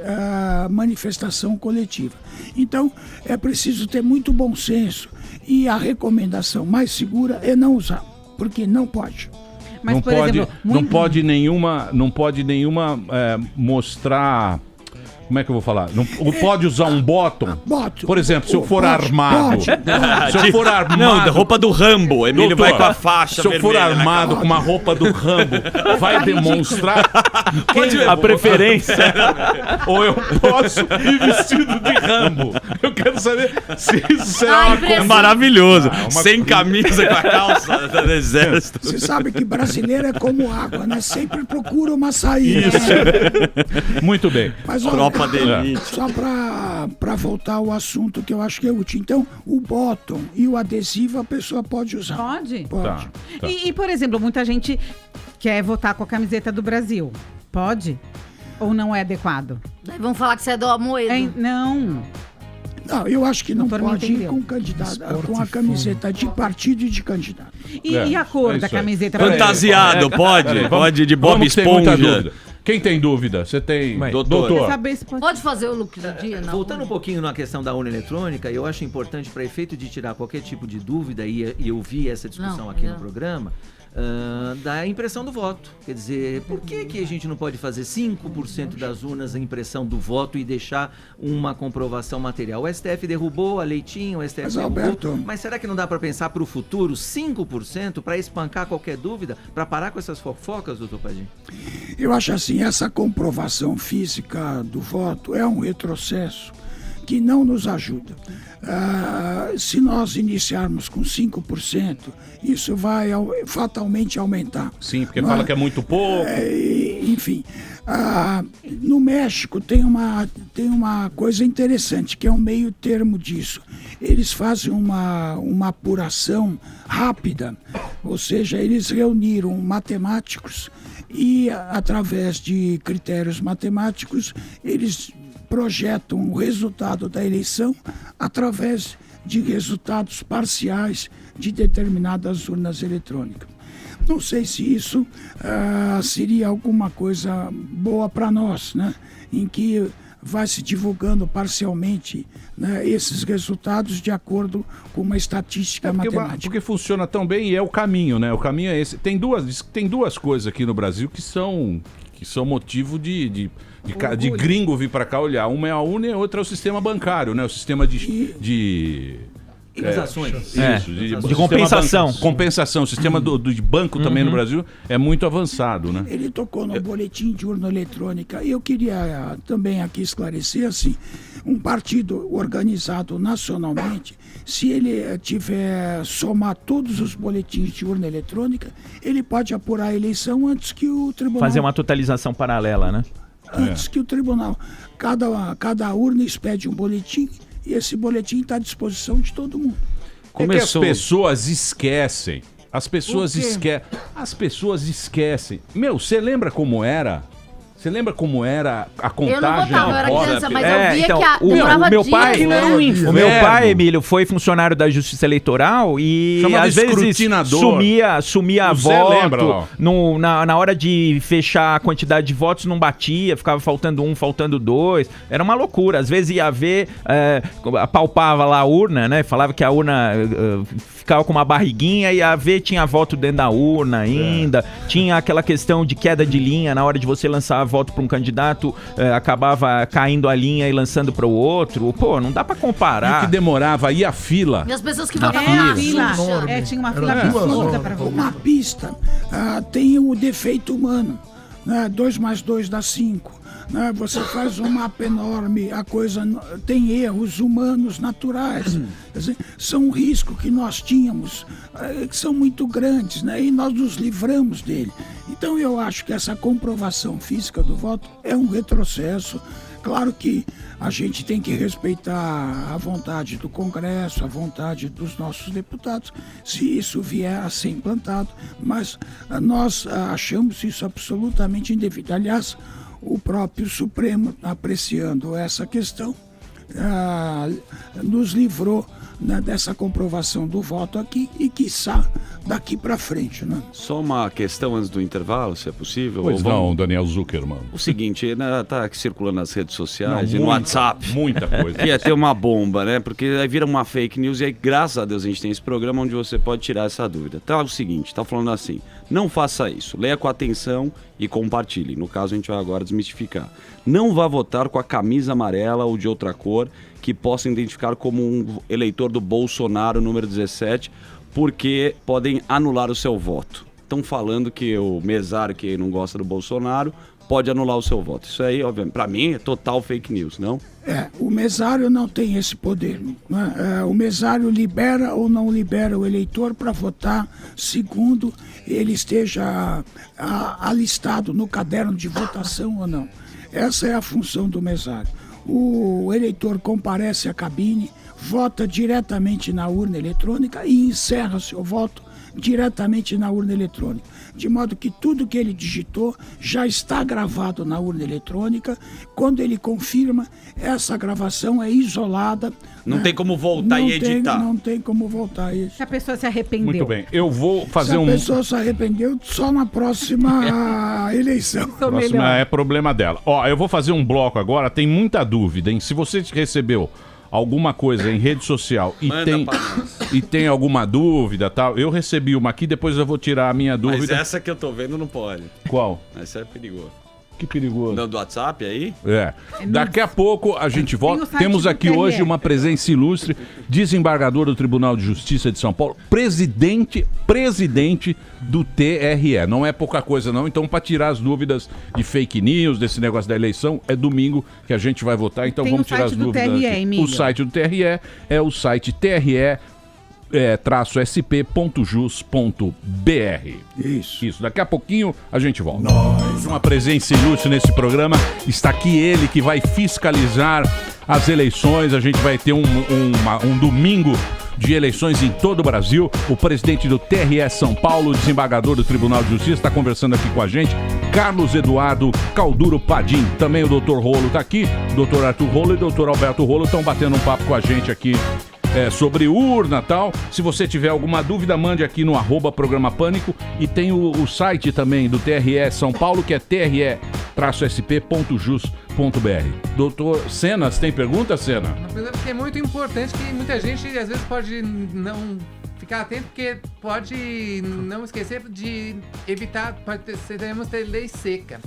[SPEAKER 6] manifestação coletiva. Então, é preciso ter muito bom senso e a recomendação mais segura é não usar, porque não pode.
[SPEAKER 9] Mas,
[SPEAKER 4] não
[SPEAKER 9] por
[SPEAKER 4] pode,
[SPEAKER 9] exemplo,
[SPEAKER 4] não pode nenhuma mostrar. Como é que eu vou falar? Não pode usar um bottom.
[SPEAKER 6] Bottom.
[SPEAKER 4] Por exemplo, se eu for
[SPEAKER 6] Pode,
[SPEAKER 4] armado.
[SPEAKER 6] pode.
[SPEAKER 4] Se eu for armado.
[SPEAKER 5] Não, da roupa do Rambo. Emílio
[SPEAKER 4] Doutor,
[SPEAKER 5] vai com a faixa
[SPEAKER 4] se eu for
[SPEAKER 5] vermelha na
[SPEAKER 4] armado com uma roupa do Rambo, vai demonstrar
[SPEAKER 5] a preferência.
[SPEAKER 4] ou eu posso ir vestido de Rambo. Eu quero saber se isso será
[SPEAKER 8] Ai,
[SPEAKER 4] uma
[SPEAKER 8] impressão.
[SPEAKER 4] coisa.
[SPEAKER 5] Maravilhoso.
[SPEAKER 4] uma-
[SPEAKER 5] Sem camisa, com a calça do exército.
[SPEAKER 6] Você sabe que brasileiro é como água, né? Sempre procura uma saída.
[SPEAKER 4] Muito bem.
[SPEAKER 6] Mas, olha,
[SPEAKER 5] Tropa de elite.
[SPEAKER 6] só para voltar ao assunto que eu acho que é útil. Então, o bottom e o adesivo a pessoa pode usar.
[SPEAKER 9] Pode?
[SPEAKER 6] Pode.
[SPEAKER 4] Tá.
[SPEAKER 9] E, por exemplo, muita gente quer votar com a camiseta do Brasil. Pode? Ou não é adequado?
[SPEAKER 8] Daí vão falar que você é do Amoedo.
[SPEAKER 9] Não.
[SPEAKER 6] Não, eu acho que não
[SPEAKER 9] Doutor, me
[SPEAKER 6] pode ir
[SPEAKER 9] entendeu.
[SPEAKER 6] com candidato, com a camiseta de partido e de candidato.
[SPEAKER 9] E a cor
[SPEAKER 4] é
[SPEAKER 9] da
[SPEAKER 4] isso aí.
[SPEAKER 9] camiseta?
[SPEAKER 5] Fantasiado, pode?
[SPEAKER 4] Peraí,
[SPEAKER 5] Pode de Bob
[SPEAKER 4] vamos ter muita
[SPEAKER 5] Esponja.
[SPEAKER 4] dúvida. Quem tem dúvida? Você tem.
[SPEAKER 5] Doutor.
[SPEAKER 9] Quer saber se pode...
[SPEAKER 8] Pode fazer o look do dia, não?
[SPEAKER 10] Voltando um pouquinho na questão da urna eletrônica, eu acho importante, para efeito de tirar qualquer tipo de dúvida, e eu vi essa discussão
[SPEAKER 8] Não,
[SPEAKER 10] aqui
[SPEAKER 8] não.
[SPEAKER 10] no programa, da impressão do voto. Quer dizer, por que a gente não pode fazer 5% das urnas a impressão do voto e deixar uma comprovação material? O STF derrubou a Leitinho, o STF
[SPEAKER 6] Mas,
[SPEAKER 10] derrubou,
[SPEAKER 6] Alberto...
[SPEAKER 10] mas será que não dá para pensar para o futuro 5% para espancar qualquer dúvida, para parar com essas fofocas, doutor Padim?
[SPEAKER 6] Eu acho assim, essa comprovação física do voto é um retrocesso que não nos ajuda. Se nós iniciarmos com 5%, isso vai fatalmente aumentar.
[SPEAKER 4] Sim, porque
[SPEAKER 6] Não
[SPEAKER 4] fala
[SPEAKER 6] é?
[SPEAKER 4] que é muito pouco.
[SPEAKER 6] Enfim, no México tem uma coisa interessante, que é um meio termo disso. Eles fazem uma apuração rápida, ou seja, eles reuniram matemáticos e, através de critérios matemáticos, eles projetam o resultado da eleição através de resultados parciais de determinadas urnas eletrônicas. Não sei se isso seria alguma coisa boa para nós, né? Em que vai se divulgando parcialmente, né, esses resultados de acordo com uma estatística matemática.
[SPEAKER 4] Porque funciona tão bem e é o caminho, né? O caminho é esse. Tem duas coisas aqui no Brasil que que são motivo de gringo vir para cá olhar. Uma é a urna e a outra é o sistema bancário, né? O sistema de
[SPEAKER 10] ações.
[SPEAKER 7] De compensação.
[SPEAKER 4] Compensação. O sistema de banco também no Brasil é muito avançado, né?
[SPEAKER 6] Ele tocou no boletim de urna eletrônica. E eu queria também aqui esclarecer, assim, um partido organizado nacionalmente, se ele tiver somar todos os boletins de urna eletrônica, ele pode apurar a eleição antes que o tribunal...
[SPEAKER 7] Fazer uma totalização paralela, né?
[SPEAKER 6] Antes que o tribunal... Cada urna expede um boletim e esse boletim está à disposição de todo mundo.
[SPEAKER 4] Começou. É que as pessoas esquecem. As pessoas esquecem. Meu, você lembra como era? Você lembra como era a contagem?
[SPEAKER 8] Eu não votava, eu era criança, mas eu via
[SPEAKER 7] então,
[SPEAKER 8] que demorava
[SPEAKER 7] meu pai,
[SPEAKER 8] dias, né?
[SPEAKER 7] O meu pai, Emílio, foi funcionário da Justiça Eleitoral e
[SPEAKER 4] chamava
[SPEAKER 7] às vezes sumia voto. Na hora de fechar a quantidade de votos não batia, ficava faltando um, faltando dois. Era uma loucura. Às vezes ia ver, apalpava lá a urna, né? Falava que a urna ficava com uma barriguinha e ia ver, tinha voto dentro da urna ainda. Tinha aquela questão de queda de linha na hora de você lançar voto para um candidato, acabava caindo a linha e lançando para o outro. Pô, não dá para comparar.
[SPEAKER 4] E que demorava, ia a fila.
[SPEAKER 8] E as pessoas que votavam
[SPEAKER 9] tinha uma fila absurda para votar.
[SPEAKER 6] Uma pista tem o defeito humano, né? 2 mais 2 dá 5. Né? Você faz um mapa enorme, a coisa tem erros humanos naturais. Quer dizer, são um risco que nós tínhamos, que são muito grandes, né? E nós nos livramos dele. Então eu acho que essa comprovação física do voto é um retrocesso. Claro que a gente tem que respeitar a vontade do Congresso, a vontade dos nossos deputados, se isso vier a ser implantado, mas nós achamos isso absolutamente indevido. Aliás, o próprio Supremo, apreciando essa questão, nos livrou, né, dessa comprovação do voto aqui e, quiçá, daqui para frente. Né?
[SPEAKER 5] Só uma questão antes do intervalo, se é possível.
[SPEAKER 4] Pois não, Daniel Zuckerman.
[SPEAKER 5] O seguinte, né, tá circulando nas redes sociais e no WhatsApp.
[SPEAKER 4] Muita coisa.
[SPEAKER 5] Que ia ter uma bomba, né? Porque aí vira uma fake news e aí, graças a Deus, a gente tem esse programa onde você pode tirar essa dúvida. Tá o seguinte, tá falando assim, não faça isso, leia com atenção e compartilhe. No caso, a gente vai agora desmistificar. Não vá votar com a camisa amarela ou de outra cor que possa identificar como um eleitor do Bolsonaro, número 17, porque podem anular o seu voto. Estão falando que o mesário que não gosta do Bolsonaro pode anular o seu voto. Isso aí, obviamente, para mim é total fake news, não?
[SPEAKER 6] O mesário não tem esse poder. Né? O mesário libera ou não libera o eleitor para votar segundo ele esteja alistado no caderno de votação ou não. Essa é a função do mesário. O eleitor comparece à cabine, vota diretamente na urna eletrônica e encerra seu voto diretamente na urna eletrônica. De modo que tudo que ele digitou já está gravado na urna eletrônica. Quando ele confirma, essa gravação é isolada.
[SPEAKER 5] Não tem como voltar e editar.
[SPEAKER 6] Não tem como voltar isso.
[SPEAKER 9] Se a pessoa se arrependeu.
[SPEAKER 4] Muito bem, eu vou fazer
[SPEAKER 6] Se a pessoa se arrependeu, só na próxima eleição.
[SPEAKER 4] Próxima é problema dela. Ó, eu vou fazer um bloco agora, tem muita dúvida, hein? Se você recebeu alguma coisa em rede social e tem alguma dúvida, tal, eu recebi uma aqui, depois eu vou tirar a minha dúvida.
[SPEAKER 5] Mas essa que eu tô vendo não pode.
[SPEAKER 4] Qual?
[SPEAKER 5] Essa é perigoso.
[SPEAKER 4] Que perigoso.
[SPEAKER 5] Não, do WhatsApp aí?
[SPEAKER 4] Daqui a pouco a gente volta. Temos aqui hoje uma presença ilustre, desembargador do Tribunal de Justiça de São Paulo, presidente do TRE. Não é pouca coisa não, então para tirar as dúvidas de fake news, desse negócio da eleição, é domingo que a gente vai votar, então vamos tirar as dúvidas. O site do TRE é o site TRE-sp.jus.br. Isso. Daqui a pouquinho a gente volta. Uma presença ilustre nesse programa. Está aqui ele que vai fiscalizar as eleições. A gente vai ter um domingo de eleições em todo o Brasil. O presidente do TRE São Paulo, desembargador do Tribunal de Justiça, está conversando aqui com a gente. Carlos Eduardo Calduro Padim. Também o doutor Rolo está aqui. Doutor Arthur Rolo e doutor Alberto Rolo estão batendo um papo com a gente aqui sobre urna e tal. Se você tiver alguma dúvida, mande aqui no @Programa Pânico. E tem o site também do TRE São Paulo, que é tre-sp.jus.br. Doutor Sena, você tem pergunta, Sena?
[SPEAKER 11] Uma pergunta que é muito importante, que muita gente às vezes pode não ficar atento, porque pode não esquecer de evitar, podemos ter lei seca.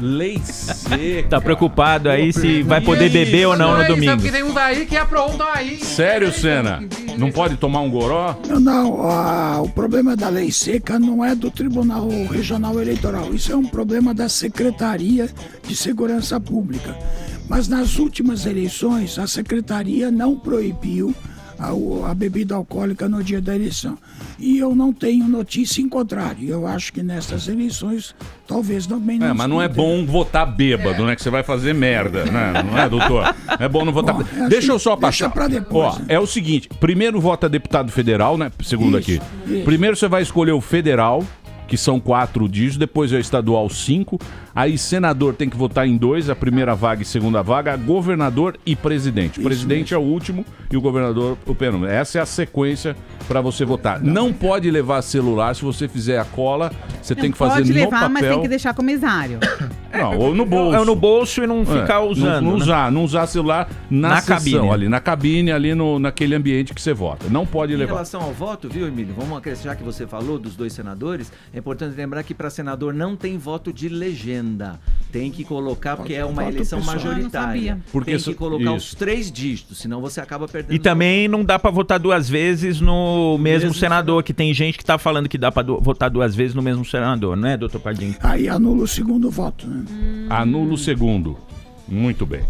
[SPEAKER 4] Lei seca.
[SPEAKER 7] Tá preocupado aí se vai poder beber ou não no domingo.
[SPEAKER 11] Porque tem um daí que aprontam aí.
[SPEAKER 4] Sério, Senna? Não pode tomar um goró?
[SPEAKER 6] Não, o problema da lei seca não é do Tribunal Regional Eleitoral. Isso é um problema da Secretaria de Segurança Pública. Mas nas últimas eleições, a Secretaria não proibiu a bebida alcoólica no dia da eleição. E eu não tenho notícia em contrário. Eu acho que nessas eleições, talvez também não.
[SPEAKER 4] Mas não é bom votar bêbado, né? Que você vai fazer merda, né? Não é, doutor? É bom não votar. Deixa eu só passar.
[SPEAKER 6] Deixa pra depois,
[SPEAKER 4] É o seguinte: primeiro vota deputado federal, né? Segundo aqui. Primeiro você vai escolher o federal, que são 4 dígitos, depois é o estadual 5, aí senador tem que votar em 2, a primeira vaga e segunda vaga, governador e presidente. O presidente é o último e o governador o penúltimo. Essa é a sequência para você votar. Não pode levar celular, se você fizer a cola, você tem que fazer
[SPEAKER 9] pode
[SPEAKER 4] no
[SPEAKER 9] levar,
[SPEAKER 4] papel.
[SPEAKER 9] mas tem que deixar comissário.
[SPEAKER 4] Não, ou no bolso.
[SPEAKER 7] É no bolso e não ficar usando.
[SPEAKER 4] Não usar celular na sessão, cabine. Ali na cabine, ali naquele ambiente que você vota. Não pode levar.
[SPEAKER 10] Em relação ao voto, viu, Emílio? Vamos acrescentar que você falou dos 2 senadores. É importante lembrar que para senador não tem voto de legenda. Tem que colocar, porque é uma eleição majoritária. Tem que colocar os 3 dígitos, senão você acaba perdendo.
[SPEAKER 7] E também não dá para votar 2 vezes no mesmo senador, que tem gente que tá falando que dá para votar 2 vezes no mesmo senador, não é, doutor Pardinho?
[SPEAKER 6] Aí anula o segundo voto, né?
[SPEAKER 4] Anula o segundo. Muito bem.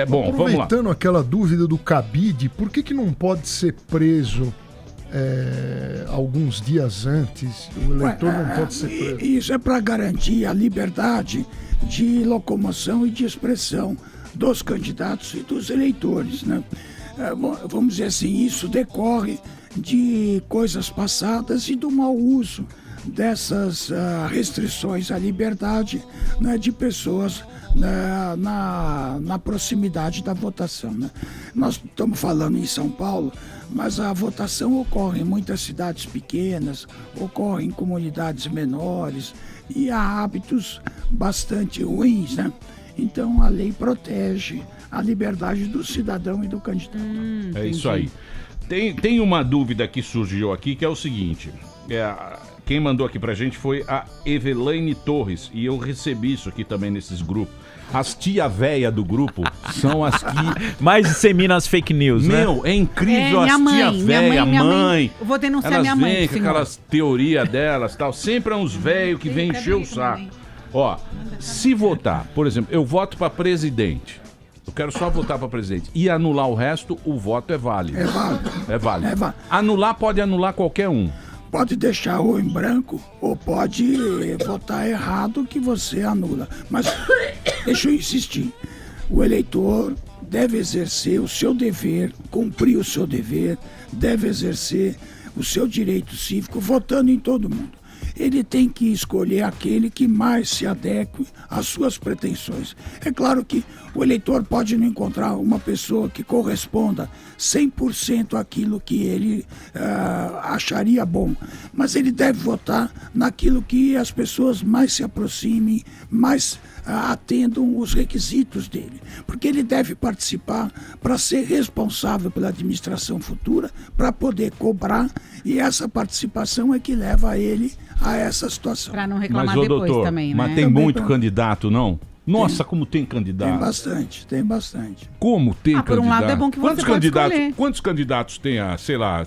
[SPEAKER 4] Bom, vamos lá.
[SPEAKER 3] Aproveitando aquela dúvida do cabide, por que não pode ser preso alguns dias antes? O eleitor não pode ser preso.
[SPEAKER 6] Isso é para garantir a liberdade de locomoção e de expressão dos candidatos e dos eleitores, né? Vamos dizer assim, isso decorre de coisas passadas e do mau uso dessas restrições à liberdade, né, de pessoas na proximidade da votação, né? Nós estamos falando em São Paulo, mas a votação ocorre em muitas cidades pequenas, ocorre em comunidades menores e há hábitos bastante ruins, né? Então a lei protege a liberdade do cidadão e do candidato.
[SPEAKER 4] É isso aí. Tem uma dúvida que surgiu aqui, que é o seguinte: quem mandou aqui pra gente foi a Evelaine Torres, e eu recebi isso aqui também nesses grupos. As tia véia do grupo são as que
[SPEAKER 7] mais disseminam as fake news, né?
[SPEAKER 4] Meu, é incrível, as tia véia, mãe.
[SPEAKER 9] Eu vou denunciar
[SPEAKER 4] elas
[SPEAKER 9] minha mãe.
[SPEAKER 4] Vêm com aquelas teorias delas, tal. Sempre é uns velhos que vêm encher o saco. Ó, se votar, por exemplo, eu voto pra presidente. Eu quero só votar para presidente. E anular o resto, o voto é válido.
[SPEAKER 6] É válido.
[SPEAKER 4] É válido.
[SPEAKER 6] É válido.
[SPEAKER 4] Anular pode anular qualquer um.
[SPEAKER 6] Pode deixar ou em branco, ou pode votar errado que você anula. Mas deixa eu insistir. O eleitor deve exercer o seu dever, cumprir o seu dever, deve exercer o seu direito cívico votando em todo mundo. Ele tem que escolher aquele que mais se adeque às suas pretensões. É claro que o eleitor pode não encontrar uma pessoa que corresponda 100% àquilo que ele acharia bom, mas ele deve votar naquilo que as pessoas mais se aproximem, mais atendam os requisitos dele, porque ele deve participar para ser responsável pela administração futura, para poder cobrar, e essa participação é que leva ele a essa situação.
[SPEAKER 9] Para não reclamar
[SPEAKER 4] mas,
[SPEAKER 9] depois
[SPEAKER 4] doutor,
[SPEAKER 9] também, né?
[SPEAKER 4] Mas tem
[SPEAKER 6] Também
[SPEAKER 4] muito candidato, não? Nossa, como tem candidato.
[SPEAKER 6] Tem bastante.
[SPEAKER 4] Como tem candidato?
[SPEAKER 9] Por um lado é bom que você pode escolher.
[SPEAKER 4] Quantos candidatos tem sei lá,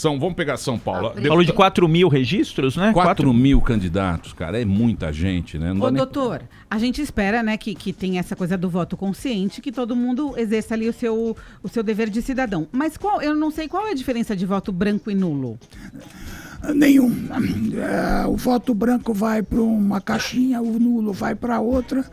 [SPEAKER 4] vamos pegar São Paulo.
[SPEAKER 7] Falou de 4.000 registros, né?
[SPEAKER 4] 4.000 candidatos, cara, é muita gente, né?
[SPEAKER 9] Ô, doutor, a gente espera, né, que tem essa coisa do voto consciente, que todo mundo exerça ali o seu dever de cidadão. Mas eu não sei qual é a diferença de voto branco e nulo.
[SPEAKER 6] Nenhum. O voto branco vai para uma caixinha, o nulo vai para outra.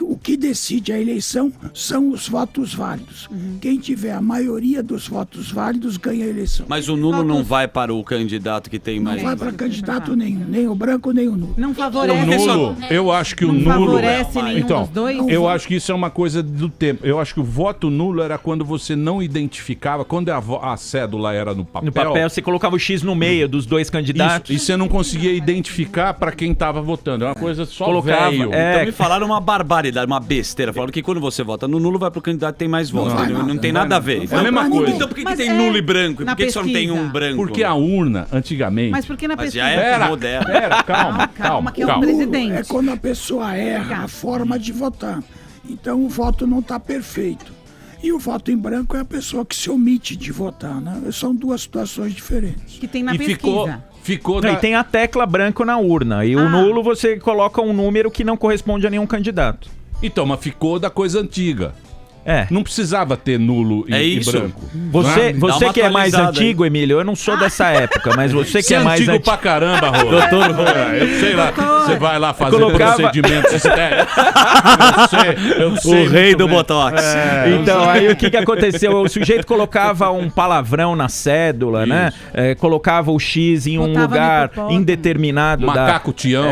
[SPEAKER 6] O que decide a eleição são os votos válidos. Quem tiver a maioria dos votos válidos ganha a eleição.
[SPEAKER 5] Mas o nulo não vai para o candidato que tem mais.
[SPEAKER 6] Não vai para candidato nenhum, nem o branco nem o nulo.
[SPEAKER 9] Não favorece.
[SPEAKER 4] O nulo, eu acho que o nulo.
[SPEAKER 9] Favorece nenhum
[SPEAKER 4] então,
[SPEAKER 9] dos dois?
[SPEAKER 4] Eu acho que isso é uma coisa do tempo. Eu acho que o voto nulo era quando você não identificava, quando a cédula era no papel.
[SPEAKER 7] No papel você colocava o X no meio. meio dos dois candidatos.
[SPEAKER 4] Isso, e você não conseguia identificar pra quem tava votando. É uma coisa só
[SPEAKER 7] Colocava,
[SPEAKER 4] velho.
[SPEAKER 5] Então me falaram uma barbaridade, uma besteira. Falaram que quando você vota no nulo, vai pro candidato que tem mais votos. Não tem nada a ver.
[SPEAKER 4] É a mesma coisa.
[SPEAKER 5] Então por que tem nulo e branco? E por que só não tem um branco?
[SPEAKER 4] Porque a urna, antigamente...
[SPEAKER 9] Mas por que na pesquisa?
[SPEAKER 5] já é moderno.
[SPEAKER 9] Calma, que é o presidente.
[SPEAKER 6] É quando a pessoa erra a forma de votar. Então o voto não está perfeito. E o voto em branco é a pessoa que se omite de votar, né? São duas situações diferentes.
[SPEAKER 9] Que tem na
[SPEAKER 4] E
[SPEAKER 9] pesquisa.
[SPEAKER 4] ficou
[SPEAKER 7] Não, e tem a tecla branco na urna. E o nulo você coloca um número que não corresponde a nenhum candidato.
[SPEAKER 4] Então, mas ficou da coisa antiga.
[SPEAKER 7] É.
[SPEAKER 4] Não precisava ter nulo e branco.
[SPEAKER 7] Você que é mais antigo, Emílio, eu não sou dessa época, mas você que é mais
[SPEAKER 4] antigo pra caramba, Rô.
[SPEAKER 7] Doutor Rô.
[SPEAKER 4] Eu sei lá, você vai lá fazer
[SPEAKER 7] colocava...
[SPEAKER 4] procedimentos estéticos. Eu sei
[SPEAKER 5] o rei do Botox.
[SPEAKER 7] Então, aí o que aconteceu? O sujeito colocava um palavrão na cédula, né? Colocava o X em um lugar indeterminado.
[SPEAKER 4] Macaco Tião.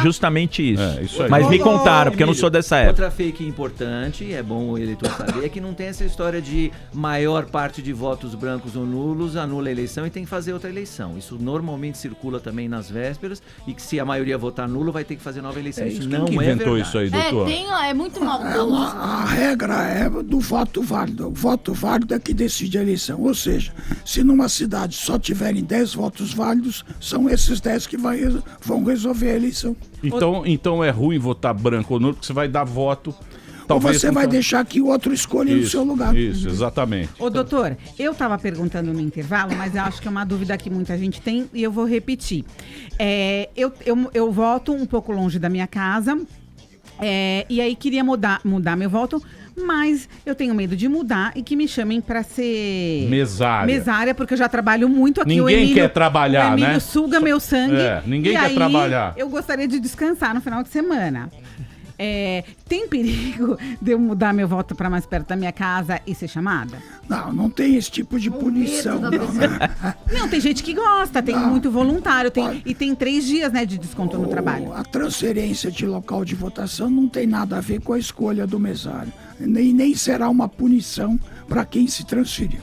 [SPEAKER 7] Justamente isso.
[SPEAKER 4] Isso aí.
[SPEAKER 7] Mas me contaram, porque eu não sou dessa época.
[SPEAKER 10] Outra fake importante, é bom o eleitor saber, é que não tem essa história de maior parte de votos brancos ou nulos anula a eleição e tem que fazer outra eleição. Isso normalmente circula também nas vésperas e que se a maioria votar nulo vai ter que fazer nova eleição. Isso não
[SPEAKER 4] Quem
[SPEAKER 10] é
[SPEAKER 4] inventou
[SPEAKER 10] verdade.
[SPEAKER 4] isso aí, doutor?
[SPEAKER 8] É muito mal.
[SPEAKER 6] A regra é do voto válido. O voto válido é que decide a eleição. Ou seja, se numa cidade só tiverem 10 votos válidos, são esses 10 que vão resolver a eleição.
[SPEAKER 4] Então é ruim votar branco ou nulo, porque você vai dar voto.
[SPEAKER 6] Ou você vai deixar que o outro escolha no seu lugar.
[SPEAKER 4] Isso, exatamente.
[SPEAKER 9] Ô, doutor, eu tava perguntando no intervalo, mas eu acho que é uma dúvida que muita gente tem e eu vou repetir. Eu voto um pouco longe da minha casa e aí queria mudar meu voto, mas eu tenho medo de mudar e que me chamem pra ser... Mesária, porque eu já trabalho muito aqui.
[SPEAKER 4] Ninguém quer trabalhar,
[SPEAKER 9] né? O Emílio
[SPEAKER 4] né?
[SPEAKER 9] Suga meu sangue.
[SPEAKER 4] Ninguém quer trabalhar.
[SPEAKER 9] Eu gostaria de descansar no final de semana. Tem perigo de eu mudar meu voto para mais perto da minha casa e ser chamada?
[SPEAKER 6] Não tem esse tipo de punição.
[SPEAKER 9] Não, tem gente que gosta, tem muito voluntário, e tem 3 dias, né, de desconto no trabalho.
[SPEAKER 6] A transferência de local de votação não tem nada a ver com a escolha do mesário. Nem será uma punição para quem se transferiu.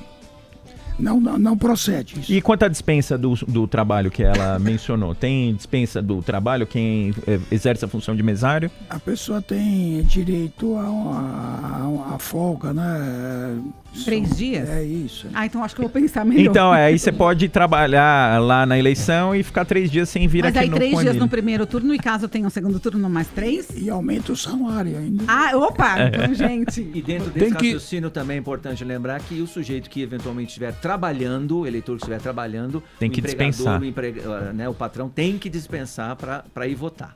[SPEAKER 6] Não procede isso.
[SPEAKER 7] E quanto à dispensa do trabalho que ela mencionou? Tem dispensa do trabalho quem exerce a função de mesário?
[SPEAKER 6] A pessoa tem direito a folga, né?
[SPEAKER 9] 3 dias?
[SPEAKER 6] É isso.
[SPEAKER 9] Então acho que eu vou pensar melhor.
[SPEAKER 7] Então, aí você pode trabalhar lá na eleição e ficar 3 dias sem vir aqui no
[SPEAKER 9] Mas aí 3 dias no primeiro turno e caso tenha um segundo turno, mais 3?
[SPEAKER 6] E aumenta o salário ainda.
[SPEAKER 9] Então, gente.
[SPEAKER 10] E dentro desse raciocínio também é importante lembrar que o sujeito que eventualmente estiver trabalhando, o eleitor que estiver trabalhando,
[SPEAKER 7] tem que dispensar.
[SPEAKER 10] O patrão tem que dispensar para ir votar.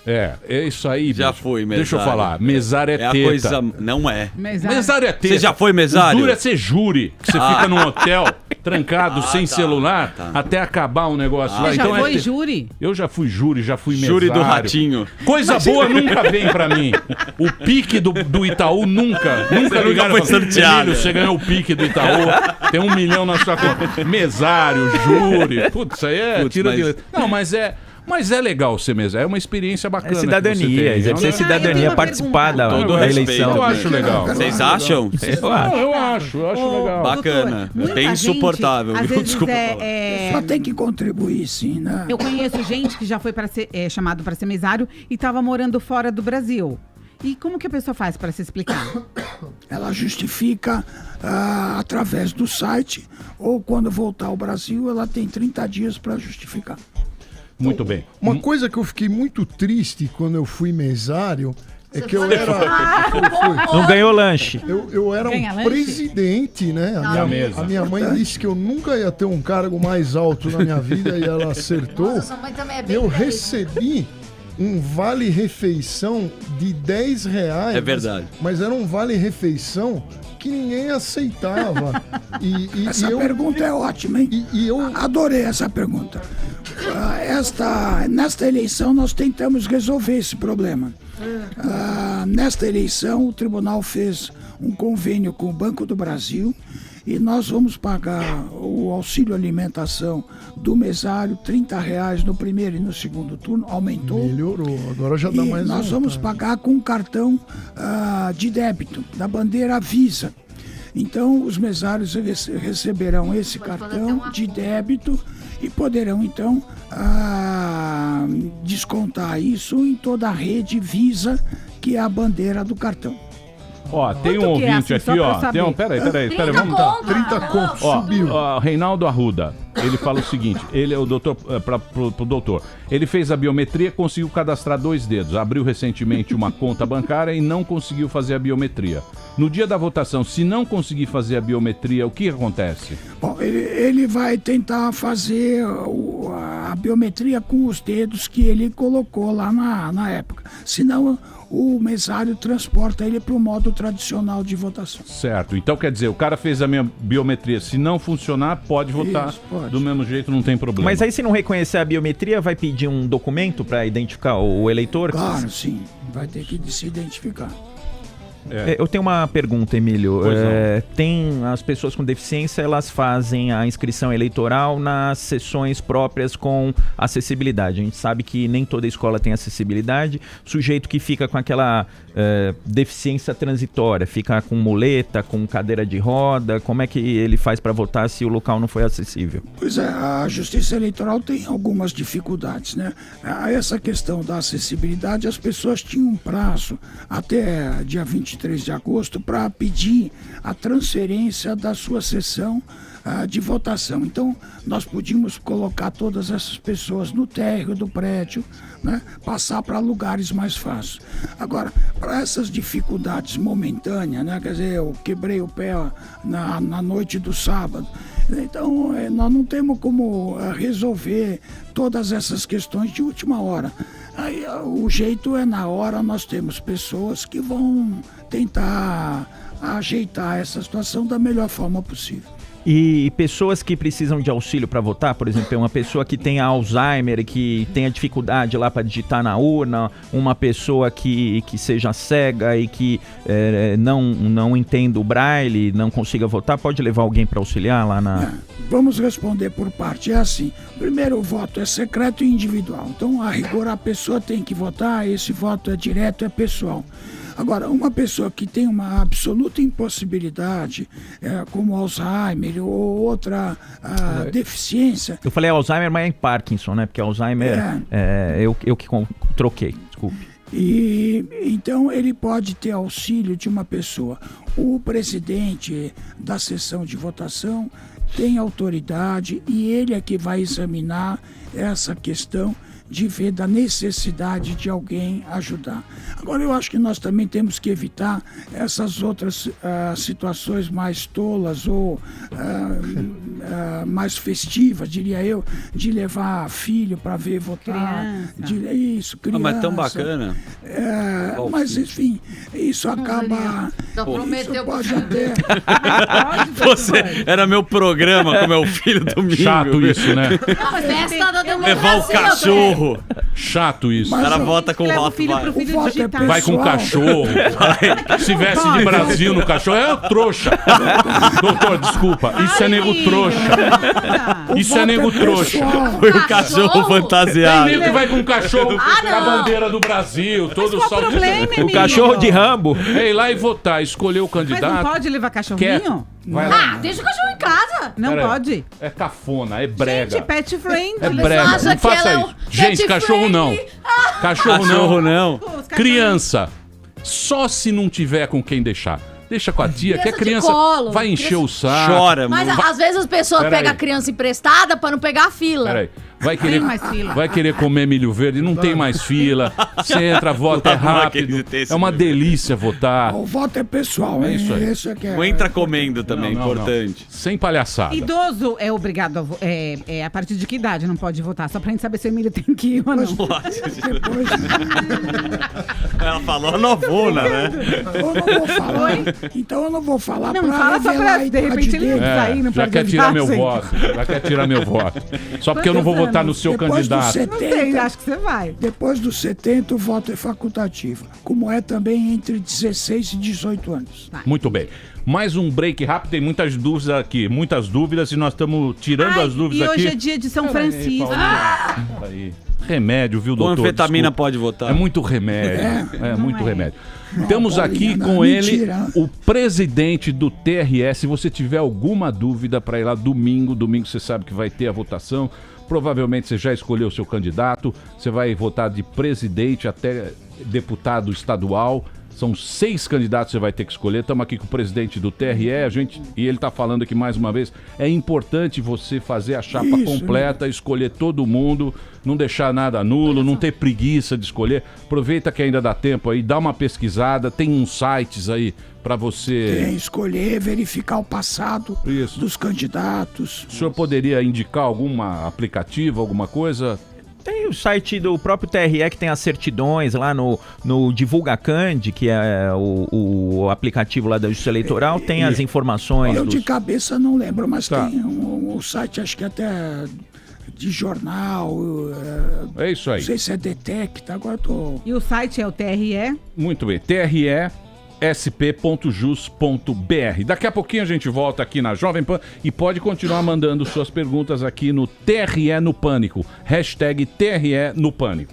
[SPEAKER 4] É isso aí,
[SPEAKER 5] já
[SPEAKER 4] bicho.
[SPEAKER 5] foi mesário.
[SPEAKER 4] Deixa eu falar, mesário é teta.
[SPEAKER 5] A coisa... Não é.
[SPEAKER 4] Mesário é teta.
[SPEAKER 5] Você já foi mesário?
[SPEAKER 4] O duro é ser júri, que você fica num hotel, trancado, sem celular, até acabar um negócio lá.
[SPEAKER 9] Você já foi júri?
[SPEAKER 4] Eu já fui júri, já fui mesário.
[SPEAKER 5] Júri do Ratinho.
[SPEAKER 4] Coisa boa nunca vem pra mim. O pique do Itaú nunca ligaram.
[SPEAKER 5] Foi sorteado.
[SPEAKER 4] Você ganhou o pique do Itaú, tem 1 milhão na sua conta. Mesário, júri. Putz, isso aí é tiro de letra. Não, mas é legal ser mesário, é uma experiência bacana.
[SPEAKER 7] É cidadania, exercer cidadania, participar da eleição.
[SPEAKER 4] Eu acho legal.
[SPEAKER 5] Vocês acham?
[SPEAKER 4] Eu acho legal.
[SPEAKER 5] Bacana. Bem insuportável.
[SPEAKER 6] Desculpa. Só tem que contribuir, sim, né?
[SPEAKER 9] Eu conheço gente que já foi chamado para ser mesário e estava morando fora do Brasil. E como que a pessoa faz para se explicar?
[SPEAKER 6] Ela justifica através do site ou quando voltar ao Brasil, ela tem 30 dias para justificar.
[SPEAKER 4] Muito bem.
[SPEAKER 3] Uma coisa que eu fiquei muito triste quando eu fui mesário é que eu era...
[SPEAKER 7] Não ganhou lanche.
[SPEAKER 3] Eu era um presidente, né? A minha mãe disse que eu nunca ia ter um cargo mais alto na minha vida e ela acertou.
[SPEAKER 8] Nossa, sua mãe também é bem
[SPEAKER 3] eu
[SPEAKER 8] inteligente.
[SPEAKER 3] recebi um vale-refeição de R$10.
[SPEAKER 5] É verdade.
[SPEAKER 3] Mas era um vale-refeição que ninguém aceitava.
[SPEAKER 6] Essa pergunta é ótima, hein?
[SPEAKER 3] E eu
[SPEAKER 6] adorei essa pergunta. Nesta eleição nós tentamos resolver esse problema. Nesta eleição o tribunal fez um convênio com o Banco do Brasil e nós vamos pagar o auxílio alimentação do mesário, R$30 no primeiro e no segundo turno, aumentou.
[SPEAKER 3] Melhorou, agora já dá mais.
[SPEAKER 6] Nós vamos pagar com um cartão de débito da bandeira Visa. Então, os mesários receberão esse cartão de débito e poderão, então, descontar isso em toda a rede Visa, que é a bandeira do cartão.
[SPEAKER 4] Ó, tem um ouvinte aqui, ó. Peraí, vamos dar 30 contos, subiu. Ó, Reinaldo Arruda, ele fala o seguinte, ele é o doutor, pro doutor, ele fez a biometria, conseguiu cadastrar 2 dedos, abriu recentemente uma conta bancária e não conseguiu fazer a biometria. No dia da votação, se não conseguir fazer a biometria, o que acontece?
[SPEAKER 6] Bom, ele vai tentar fazer a biometria com os dedos que ele colocou lá na época. Senão, o mesário transporta ele para o modo tradicional de votação.
[SPEAKER 4] Certo. Então, quer dizer, o cara fez a minha biometria. Se não funcionar, pode votar. Isso, pode. Do mesmo jeito, não tem problema.
[SPEAKER 7] Mas aí, se não reconhecer a biometria, vai pedir um documento para identificar o eleitor?
[SPEAKER 6] Claro, sim. Vai ter que se identificar.
[SPEAKER 7] Eu tenho uma pergunta, Emílio. Tem as pessoas com deficiência, elas fazem a inscrição eleitoral nas sessões próprias com acessibilidade. A gente sabe que nem toda escola tem acessibilidade. O sujeito que fica com aquela deficiência transitória, fica com muleta, com cadeira de roda, como é que ele faz para votar se o local não foi acessível?
[SPEAKER 6] Pois é, a Justiça Eleitoral tem algumas dificuldades, né? Essa questão da acessibilidade, as pessoas tinham um prazo até dia 23 de agosto para pedir a transferência da sua sessão de votação. Então, nós podíamos colocar todas essas pessoas no térreo do prédio, né, passar para lugares mais fáceis. Agora, para essas dificuldades momentâneas, né, quer dizer, eu quebrei o pé na noite do sábado, então nós não temos como resolver todas essas questões de última hora. Aí, o jeito é na hora, nós temos pessoas que vão tentar ajeitar essa situação da melhor forma possível.
[SPEAKER 7] E pessoas que precisam de auxílio para votar, por exemplo, uma pessoa que tem Alzheimer e que tenha dificuldade lá para digitar na urna, uma pessoa que seja cega e que não entenda o braille, não consiga votar, pode levar alguém para auxiliar lá na...
[SPEAKER 6] Vamos responder por parte. É assim, primeiro, o voto é secreto e individual. Então, a rigor, a pessoa tem que votar, esse voto é direto, é pessoal. Agora, uma pessoa que tem uma absoluta impossibilidade, como Alzheimer ou outra deficiência...
[SPEAKER 7] Eu falei Alzheimer, mas é em Parkinson, né? Porque Alzheimer eu que troquei, desculpe.
[SPEAKER 6] E então ele pode ter auxílio de uma pessoa. O presidente da sessão de votação tem autoridade e ele é que vai examinar essa questão de ver da necessidade de alguém ajudar. Agora, eu acho que nós também temos que evitar essas outras situações mais tolas ou mais festivas, diria eu, de levar filho para ver votar. Isso, criança.
[SPEAKER 5] Mas tão bacana.
[SPEAKER 6] Mas, enfim, isso acaba...
[SPEAKER 8] Prometeu
[SPEAKER 6] pode até...
[SPEAKER 5] Você era meu programa com meu filho domingo.
[SPEAKER 4] Chato isso, né?
[SPEAKER 8] Não, mas festa da democracia.
[SPEAKER 5] Levar o cachorro.
[SPEAKER 4] Chato isso.
[SPEAKER 5] O cara vota com o voto.
[SPEAKER 4] Vai com o cachorro. Se veste de Brasil no cachorro, é trouxa. Doutor, desculpa. Isso é nego trouxa. Isso é nego trouxa.
[SPEAKER 5] Foi o cachorro fantasiado.
[SPEAKER 4] Tem nego que vai com o cachorro com a bandeira do Brasil, todo salto.
[SPEAKER 7] O cachorro de Rambo.
[SPEAKER 4] É ir lá e votar, escolher o candidato.
[SPEAKER 9] Mas não pode levar cachorrinho?
[SPEAKER 4] Vai lá.
[SPEAKER 8] Deixa o cachorro em casa.
[SPEAKER 9] Não pode.
[SPEAKER 4] É cafona, é brega.
[SPEAKER 9] Gente, pet friendly.
[SPEAKER 4] É brega. Não faça isso. Gente, cachorro não. Cachorro não. Criança. Só se não tiver com quem deixar. Deixa com a tia, que a criança vai encher o saco.
[SPEAKER 5] Chora,
[SPEAKER 8] mas às vezes as pessoas pegam a criança emprestada pra não pegar a fila.
[SPEAKER 4] Peraí. Vai querer comer milho verde, não tem mais fila. Você entra, vota, é rápido. É uma delícia votar.
[SPEAKER 6] O voto é pessoal,
[SPEAKER 4] é isso aí.
[SPEAKER 6] Isso é que é...
[SPEAKER 5] Ou entra comendo também, importante.
[SPEAKER 4] Sem palhaçada.
[SPEAKER 9] Idoso é obrigado a partir de que idade não pode votar? Só pra gente saber se o Emílio tem que ir ou não.
[SPEAKER 6] Depois...
[SPEAKER 5] Ela falou a novona, né?
[SPEAKER 6] Eu não vou falar. Então eu não vou falar.
[SPEAKER 9] Não fala só pra... De repente ele não precisa ir, não
[SPEAKER 4] já quer tirar meu voto. Já quer tirar meu voto. Só porque eu não vou votar no seu candidato.
[SPEAKER 6] 70,
[SPEAKER 9] não sei, acho que você vai.
[SPEAKER 6] Depois dos 70, o voto é facultativo. Como é também entre 16 e 18 anos.
[SPEAKER 4] Vai. Muito bem. Mais um break rápido, tem muitas dúvidas aqui. Muitas dúvidas e nós estamos tirando as dúvidas aqui.
[SPEAKER 9] E hoje é dia de São Francisco.
[SPEAKER 4] Aí. Remédio, viu,
[SPEAKER 5] Com
[SPEAKER 4] doutor?
[SPEAKER 5] anfetamina
[SPEAKER 4] Desculpa.
[SPEAKER 5] pode votar.
[SPEAKER 4] É muito remédio. É muito remédio. Temos
[SPEAKER 6] Paulinha,
[SPEAKER 4] aqui
[SPEAKER 6] não,
[SPEAKER 4] com
[SPEAKER 6] mentira.
[SPEAKER 4] ele o presidente do TRE. Se você tiver alguma dúvida para ir lá domingo você sabe que vai ter a votação. Provavelmente você já escolheu o seu candidato. Você vai votar de presidente até deputado estadual. São 6 candidatos que você vai ter que escolher. Estamos aqui com o presidente do TRE, e ele está falando aqui mais uma vez. É importante você fazer a chapa completa, escolher todo mundo, não deixar nada nulo, não ter preguiça de escolher. Aproveita que ainda dá tempo aí, dá uma pesquisada, tem uns sites aí para você...
[SPEAKER 6] Tem, escolher, verificar o passado dos candidatos.
[SPEAKER 4] O senhor poderia indicar algum aplicativo, alguma coisa?
[SPEAKER 7] Tem o site do próprio TRE que tem as certidões lá no DivulgaCand, que é o aplicativo lá da Justiça Eleitoral, tem as informações.
[SPEAKER 6] Eu de cabeça não lembro, mas tem um site, acho que até de jornal.
[SPEAKER 4] É isso aí.
[SPEAKER 6] Não sei se é Detecta, agora tô...
[SPEAKER 9] E o site é o TRE?
[SPEAKER 4] Muito bem, sp.jus.br. Daqui a pouquinho a gente volta aqui na Jovem Pan e pode continuar mandando suas perguntas aqui no TRE no Pânico. Hashtag TRE no Pânico.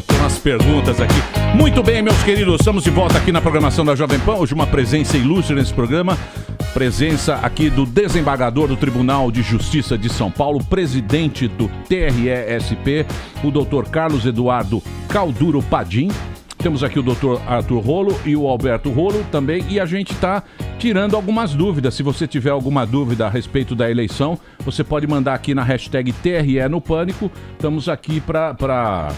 [SPEAKER 4] Tem umas perguntas aqui. Muito bem, meus queridos, estamos de volta aqui na programação da Jovem Pan. Hoje uma presença ilustre nesse programa. Presença aqui do desembargador do Tribunal de Justiça de São Paulo, presidente do TRE-SP, o doutor Carlos Eduardo Calduro Padim. Temos aqui o doutor Arthur Rolo e o Alberto Rolo também. E a gente está tirando algumas dúvidas. Se você tiver alguma dúvida a respeito da eleição, você pode mandar aqui na hashtag TRE no Pânico. Estamos aqui para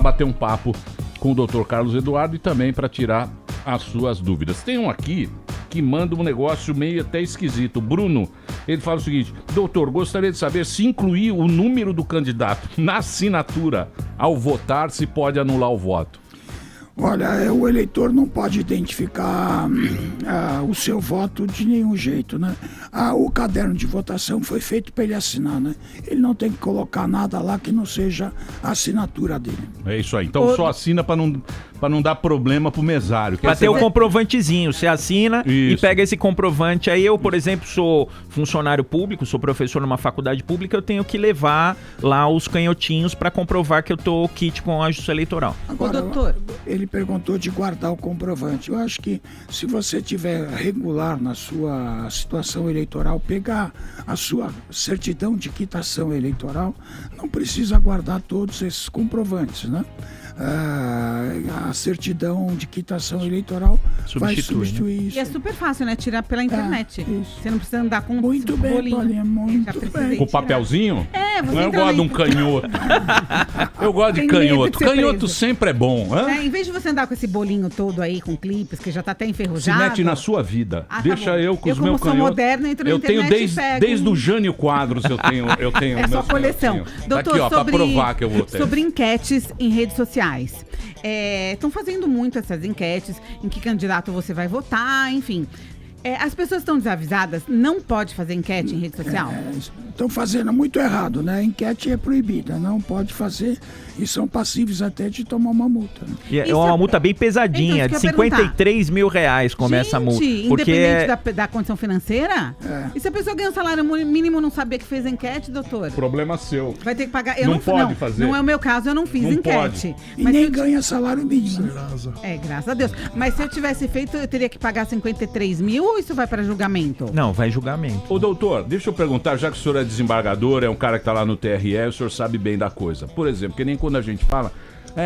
[SPEAKER 4] bater um papo com o Dr. Carlos Eduardo e também para tirar as suas dúvidas. Tem um aqui que manda um negócio meio até esquisito. Bruno, ele fala o seguinte: doutor, gostaria de saber se incluir o número do candidato na assinatura ao votar, se pode anular o voto.
[SPEAKER 6] Olha, o eleitor não pode identificar o seu voto de nenhum jeito, né? O caderno de votação foi feito para ele assinar, né? Ele não tem que colocar nada lá que não seja a assinatura dele.
[SPEAKER 4] É isso aí. Então só assina para não dar problema pro mesário.
[SPEAKER 7] Pra ter o comprovantezinho. Você assina e pega esse comprovante. Aí eu, por exemplo, sou funcionário público, sou professor numa faculdade pública, eu tenho que levar lá os canhotinhos para comprovar que eu tô kit com a Justiça Eleitoral.
[SPEAKER 6] Agora, doutor, ele perguntou de guardar o comprovante. Eu acho que se você tiver regular na sua situação eleitoral, pegar a sua certidão de quitação eleitoral, não precisa guardar todos esses comprovantes, né? A certidão de quitação eleitoral vai substituir isso.
[SPEAKER 9] E é super fácil, né? Tirar pela internet. Você não precisa andar com
[SPEAKER 6] muito bem,
[SPEAKER 9] bolinho.
[SPEAKER 6] Paulinha, muito bem.
[SPEAKER 4] Com papelzinho?
[SPEAKER 9] Você
[SPEAKER 4] não, eu gosto de um canhoto. Eu gosto de canhoto. Canhoto sempre é bom.
[SPEAKER 9] Em vez de você andar com esse bolinho todo aí, com clipes, que já tá até enferrujado.
[SPEAKER 4] Se mete na sua vida. Deixa eu com os meus canhotos.
[SPEAKER 9] Eu, como sou moderno, entro na internet
[SPEAKER 4] tenho
[SPEAKER 9] e pego.
[SPEAKER 4] Desde o Jânio Quadros eu tenho
[SPEAKER 9] é sua coleção.
[SPEAKER 4] Doutor, aqui, ó, pra provar que eu vou ter.
[SPEAKER 9] Sobre enquetes em redes sociais. Estão fazendo muito essas enquetes, em que candidato você vai votar, enfim. As pessoas estão desavisadas, não pode fazer enquete em rede social?
[SPEAKER 6] Estão fazendo muito errado, né? A enquete é proibida, não pode fazer e são passíveis até de tomar uma multa. Né?
[SPEAKER 7] E é uma multa bem pesadinha, de 53 mil reais começa a multa.
[SPEAKER 9] Independente da condição financeira? E se a pessoa ganha um salário mínimo e não sabia que fez enquete, doutor?
[SPEAKER 4] Problema seu.
[SPEAKER 9] Vai ter que pagar.
[SPEAKER 4] Não pode fazer.
[SPEAKER 9] Não é o meu caso, eu não fiz enquete.
[SPEAKER 6] E nem ganha salário mínimo.
[SPEAKER 9] Graças a Deus. Mas se eu tivesse feito, eu teria que pagar 53 mil ou isso vai para julgamento?
[SPEAKER 7] Não, vai julgamento.
[SPEAKER 4] Ô doutor, deixa eu perguntar, já que o senhor é desembargador, é um cara que tá lá no TRE, o senhor sabe bem da coisa. Por exemplo, que nem quando a gente fala,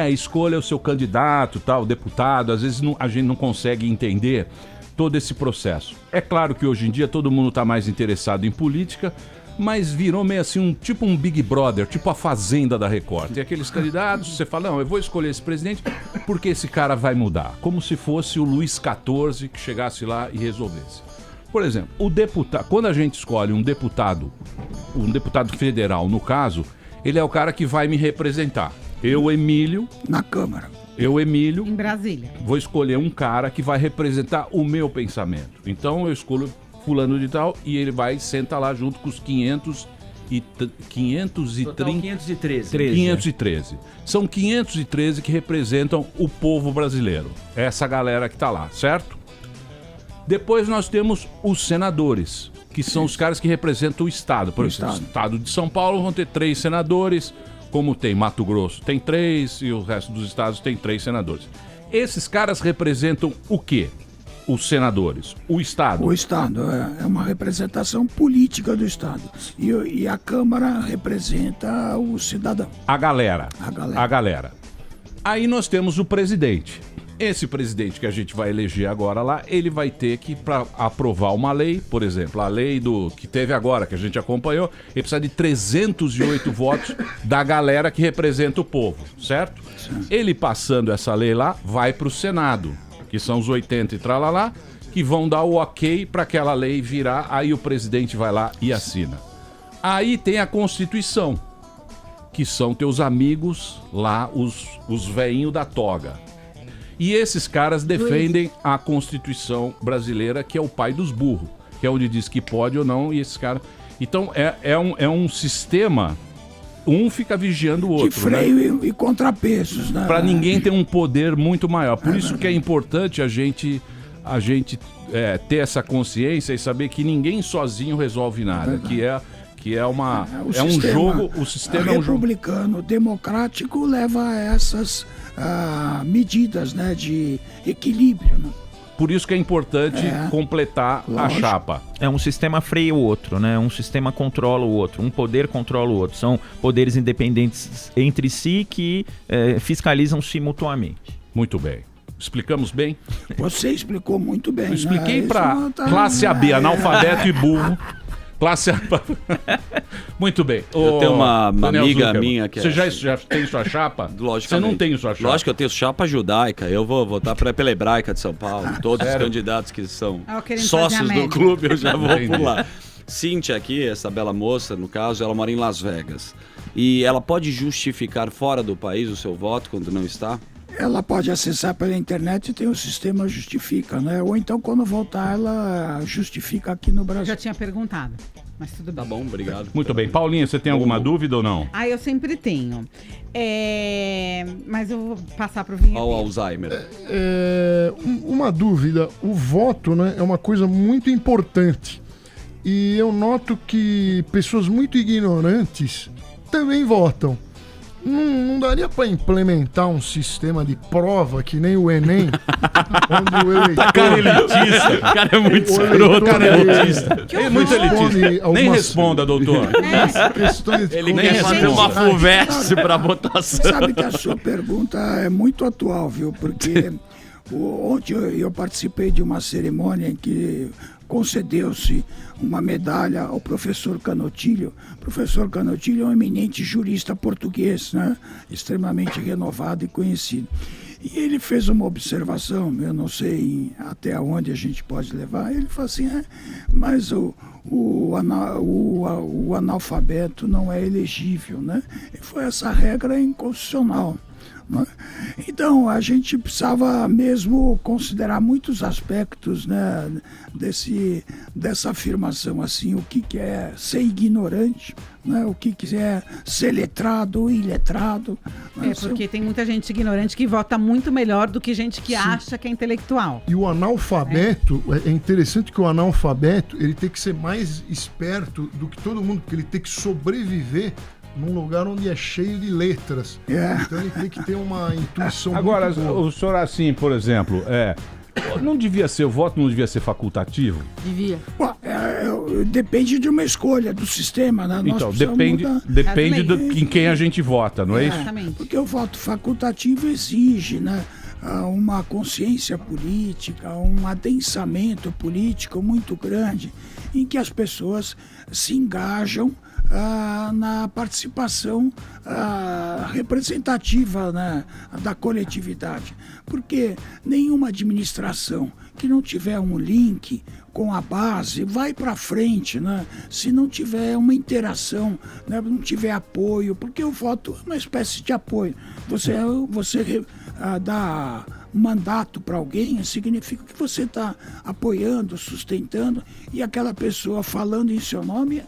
[SPEAKER 4] escolha o seu candidato, tal, deputado, às vezes a gente não consegue entender todo esse processo. É claro que hoje em dia todo mundo tá mais interessado em política, mas virou meio assim tipo um Big Brother, tipo a Fazenda da Record. Tem aqueles candidatos, você fala, não, eu vou escolher esse presidente porque esse cara vai mudar. Como se fosse o Luís XIV que chegasse lá e resolvesse. Por exemplo, o deputado, quando a gente escolhe um deputado federal, no caso, ele é o cara que vai me representar. Eu, Emílio...
[SPEAKER 6] Na Câmara.
[SPEAKER 4] Eu, Emílio...
[SPEAKER 9] Em Brasília.
[SPEAKER 4] Vou escolher um cara que vai representar o meu pensamento. Então eu escolho fulano de tal e ele vai e senta lá junto com os 500 513. São 513 que representam o povo brasileiro. Essa galera que está lá, certo? Depois nós temos os senadores, que são os caras que representam o Estado. Por exemplo, o Estado de São Paulo vão ter 3 senadores, como tem Mato Grosso tem 3 e o resto dos estados tem 3 senadores. Esses caras representam o quê? Os senadores, o Estado.
[SPEAKER 6] O Estado é uma representação política do Estado. E a Câmara representa o cidadão.
[SPEAKER 4] A galera. Aí nós temos o presidente. Esse presidente que a gente vai eleger agora lá, ele vai ter que, para aprovar uma lei, por exemplo, a lei que teve agora, que a gente acompanhou, ele precisa de 308 votos da galera que representa o povo, certo? Sim. Ele passando essa lei lá, vai para o Senado, que são os 80 e tralalá, que vão dar o ok para aquela lei virar, aí o presidente vai lá e assina. Aí tem a Constituição, que são teus amigos lá, os veinhos da toga. E esses caras defendem a Constituição brasileira, que é o pai dos burros, que é onde diz que pode ou não, e esses caras... Então é um sistema, um fica vigiando o outro. De
[SPEAKER 6] freio, né? E contrapesos, né?
[SPEAKER 4] Para ninguém ter um poder muito maior. Por isso que é importante a gente ter essa consciência e saber que ninguém sozinho resolve nada, que é um jogo, o sistema é um jogo
[SPEAKER 6] republicano, democrático, leva a essas medidas, né, de equilíbrio, né?
[SPEAKER 4] Por isso que é importante completar a chapa.
[SPEAKER 7] É um sistema freia o outro, né? Um sistema controla o outro, um poder controla o outro. São poderes independentes entre si que fiscalizam-se mutuamente.
[SPEAKER 4] Muito bem. Explicamos bem?
[SPEAKER 6] Você explicou muito bem.
[SPEAKER 4] Eu expliquei para classe AB, analfabeto e burro. Classe A. Muito bem.
[SPEAKER 5] Eu tenho uma amiga minha que
[SPEAKER 4] Você já tem sua chapa?
[SPEAKER 5] Lógico.
[SPEAKER 4] Você não tem sua chapa?
[SPEAKER 5] Lógico que eu tenho chapa judaica. Eu vou votar pela Hebraica de São Paulo. Todos os candidatos que são sócios do clube, eu já vou por lá. Cíntia aqui, essa bela moça, no caso, ela mora em Las Vegas. E ela pode justificar fora do país o seu voto quando não está?
[SPEAKER 6] Ela pode acessar pela internet e tem o sistema justifica, né? Ou então, quando voltar, ela justifica aqui no Brasil.
[SPEAKER 9] Já tinha perguntado, mas tudo bem.
[SPEAKER 5] Tá bom, obrigado.
[SPEAKER 4] Muito bem. Paulinha, você tem alguma dúvida ou não?
[SPEAKER 9] Eu sempre tenho. Mas eu vou passar para o Vinha.
[SPEAKER 5] Olha o Alzheimer.
[SPEAKER 3] Uma dúvida. O voto, né, é uma coisa muito importante. E eu noto que pessoas muito ignorantes também votam. Não daria para implementar um sistema de prova que nem o Enem, onde o eleitor...
[SPEAKER 4] Cara elitista. O cara é muito escroto. Cara é elitista.
[SPEAKER 3] Ele é muito elitista.
[SPEAKER 4] Nem responda, doutor.
[SPEAKER 5] Ele quer fazer uma FUVEST para votação.
[SPEAKER 6] Sabe que a sua pergunta é muito atual, viu? Porque ontem eu participei de uma cerimônia em que concedeu-se uma medalha ao professor Canotilho. O professor Canotilho é um eminente jurista português, né? Extremamente renovado e conhecido. E ele fez uma observação, eu não sei até onde a gente pode levar. Ele falou assim, mas o analfabeto não é elegível, né? E foi essa regra inconstitucional. Então a gente precisava mesmo considerar muitos aspectos, né, dessa afirmação, assim, o que é ser ignorante, né, o que é ser letrado ou iletrado, né?
[SPEAKER 9] Porque tem muita gente ignorante que vota muito melhor do que gente que acha que é intelectual.
[SPEAKER 3] E o analfabeto, é interessante que o analfabeto ele tem que ser mais esperto do que todo mundo, porque ele tem que sobreviver num lugar onde é cheio de letras. Então ele tem que ter uma intuição.
[SPEAKER 4] Agora,
[SPEAKER 3] muito boa.
[SPEAKER 4] o senhor assim, por exemplo, não devia ser, o voto não devia ser facultativo?
[SPEAKER 8] Devia.
[SPEAKER 6] Depende de uma escolha do sistema, né?
[SPEAKER 4] Então, depende em quem a gente vota, não é isso?
[SPEAKER 9] Exatamente.
[SPEAKER 6] Porque o voto facultativo exige, né, uma consciência política, um adensamento político muito grande, em que as pessoas se engajam na participação representativa, né, da coletividade. Porque nenhuma administração que não tiver um link com a base vai para frente, né, se não tiver uma interação, né, não tiver apoio, porque o voto é uma espécie de apoio. Você dá mandato para alguém, significa que você está apoiando, sustentando, e aquela pessoa falando em seu nome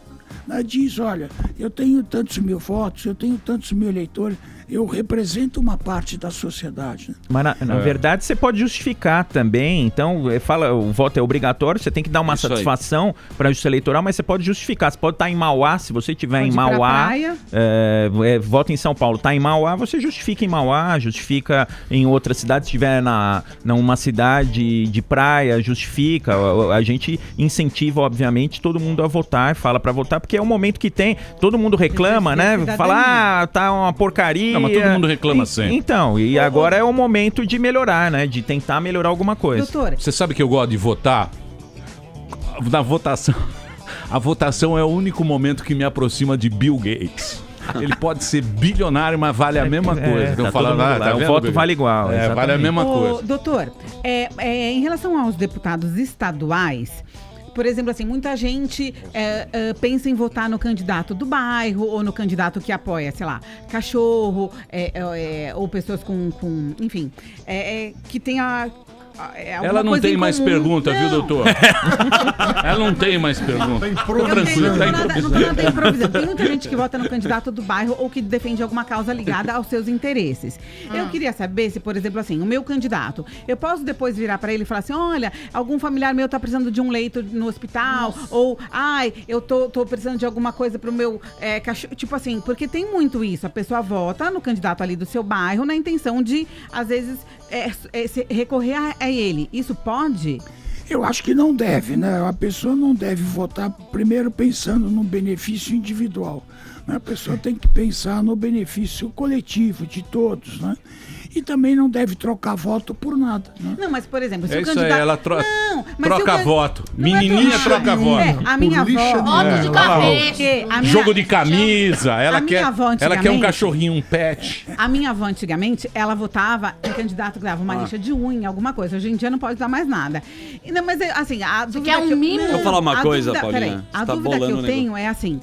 [SPEAKER 6] diz, olha, eu tenho tantos mil votos, eu tenho tantos mil eleitores, eu represento uma parte da sociedade. Né?
[SPEAKER 7] Mas na verdade você pode justificar também, então fala, o voto é obrigatório, você tem que dar uma satisfação para a justiça eleitoral, mas você pode justificar, você pode estar em Mauá, se você estiver em Mauá, voto em São Paulo, está em Mauá, você justifica em Mauá, justifica em outra cidade, se estiver numa cidade de praia, justifica, a gente incentiva obviamente todo mundo a votar, fala para votar, porque é o momento que tem, todo mundo reclama, né, fala, tá uma porcaria,
[SPEAKER 4] mas todo mundo reclama sempre.
[SPEAKER 7] Então, e agora é o momento de melhorar, né? De tentar melhorar alguma coisa.
[SPEAKER 9] Doutora.
[SPEAKER 4] Você sabe que eu gosto de votar? Na votação. A votação é o único momento que me aproxima de Bill Gates. Ele pode ser bilionário, mas vale a mesma coisa.
[SPEAKER 7] Tá o voto vale igual.
[SPEAKER 4] Vale a mesma coisa.
[SPEAKER 9] Doutor, em relação aos deputados estaduais, por exemplo, assim, muita gente pensa em votar no candidato do bairro ou no candidato que apoia, sei lá, cachorro, ou pessoas com enfim, que tenha...
[SPEAKER 4] Ela não tem mais pergunta, viu, doutor? Ela não tem mais pergunta. Tô tranquilo, tá improvisando.
[SPEAKER 9] Tem muita gente que vota no candidato do bairro ou que defende alguma causa ligada aos seus interesses. Eu queria saber se, por exemplo, assim, o meu candidato, eu posso depois virar pra ele e falar assim, olha, algum familiar meu tá precisando de um leito no hospital, ou, eu tô precisando de alguma coisa pro meu cachorro, tipo assim, porque tem muito isso, a pessoa vota no candidato ali do seu bairro na intenção de, às vezes, recorrer a ele. Isso pode?
[SPEAKER 6] Eu acho que não deve, né? A pessoa não deve votar primeiro pensando no benefício individual. Né? A pessoa tem que pensar no benefício coletivo de todos, né? E também não deve trocar voto por nada. Né?
[SPEAKER 9] Não, mas por exemplo, se o
[SPEAKER 4] isso
[SPEAKER 9] candidato...
[SPEAKER 4] aí, ela troca voto. Menininha troca voto.
[SPEAKER 9] A minha avó...
[SPEAKER 8] Voto de cabeça.
[SPEAKER 4] Jogo de camisa. Ela quer um cachorrinho, um pet.
[SPEAKER 9] A minha avó, antigamente, ela votava em candidato que dava uma lixa de unha, alguma coisa. Hoje em dia não pode dar mais nada. Não, mas, assim, a dúvida
[SPEAKER 8] quer um mínimo?
[SPEAKER 5] Vou falar uma coisa, Paulinha.
[SPEAKER 9] A dúvida que eu tenho é assim,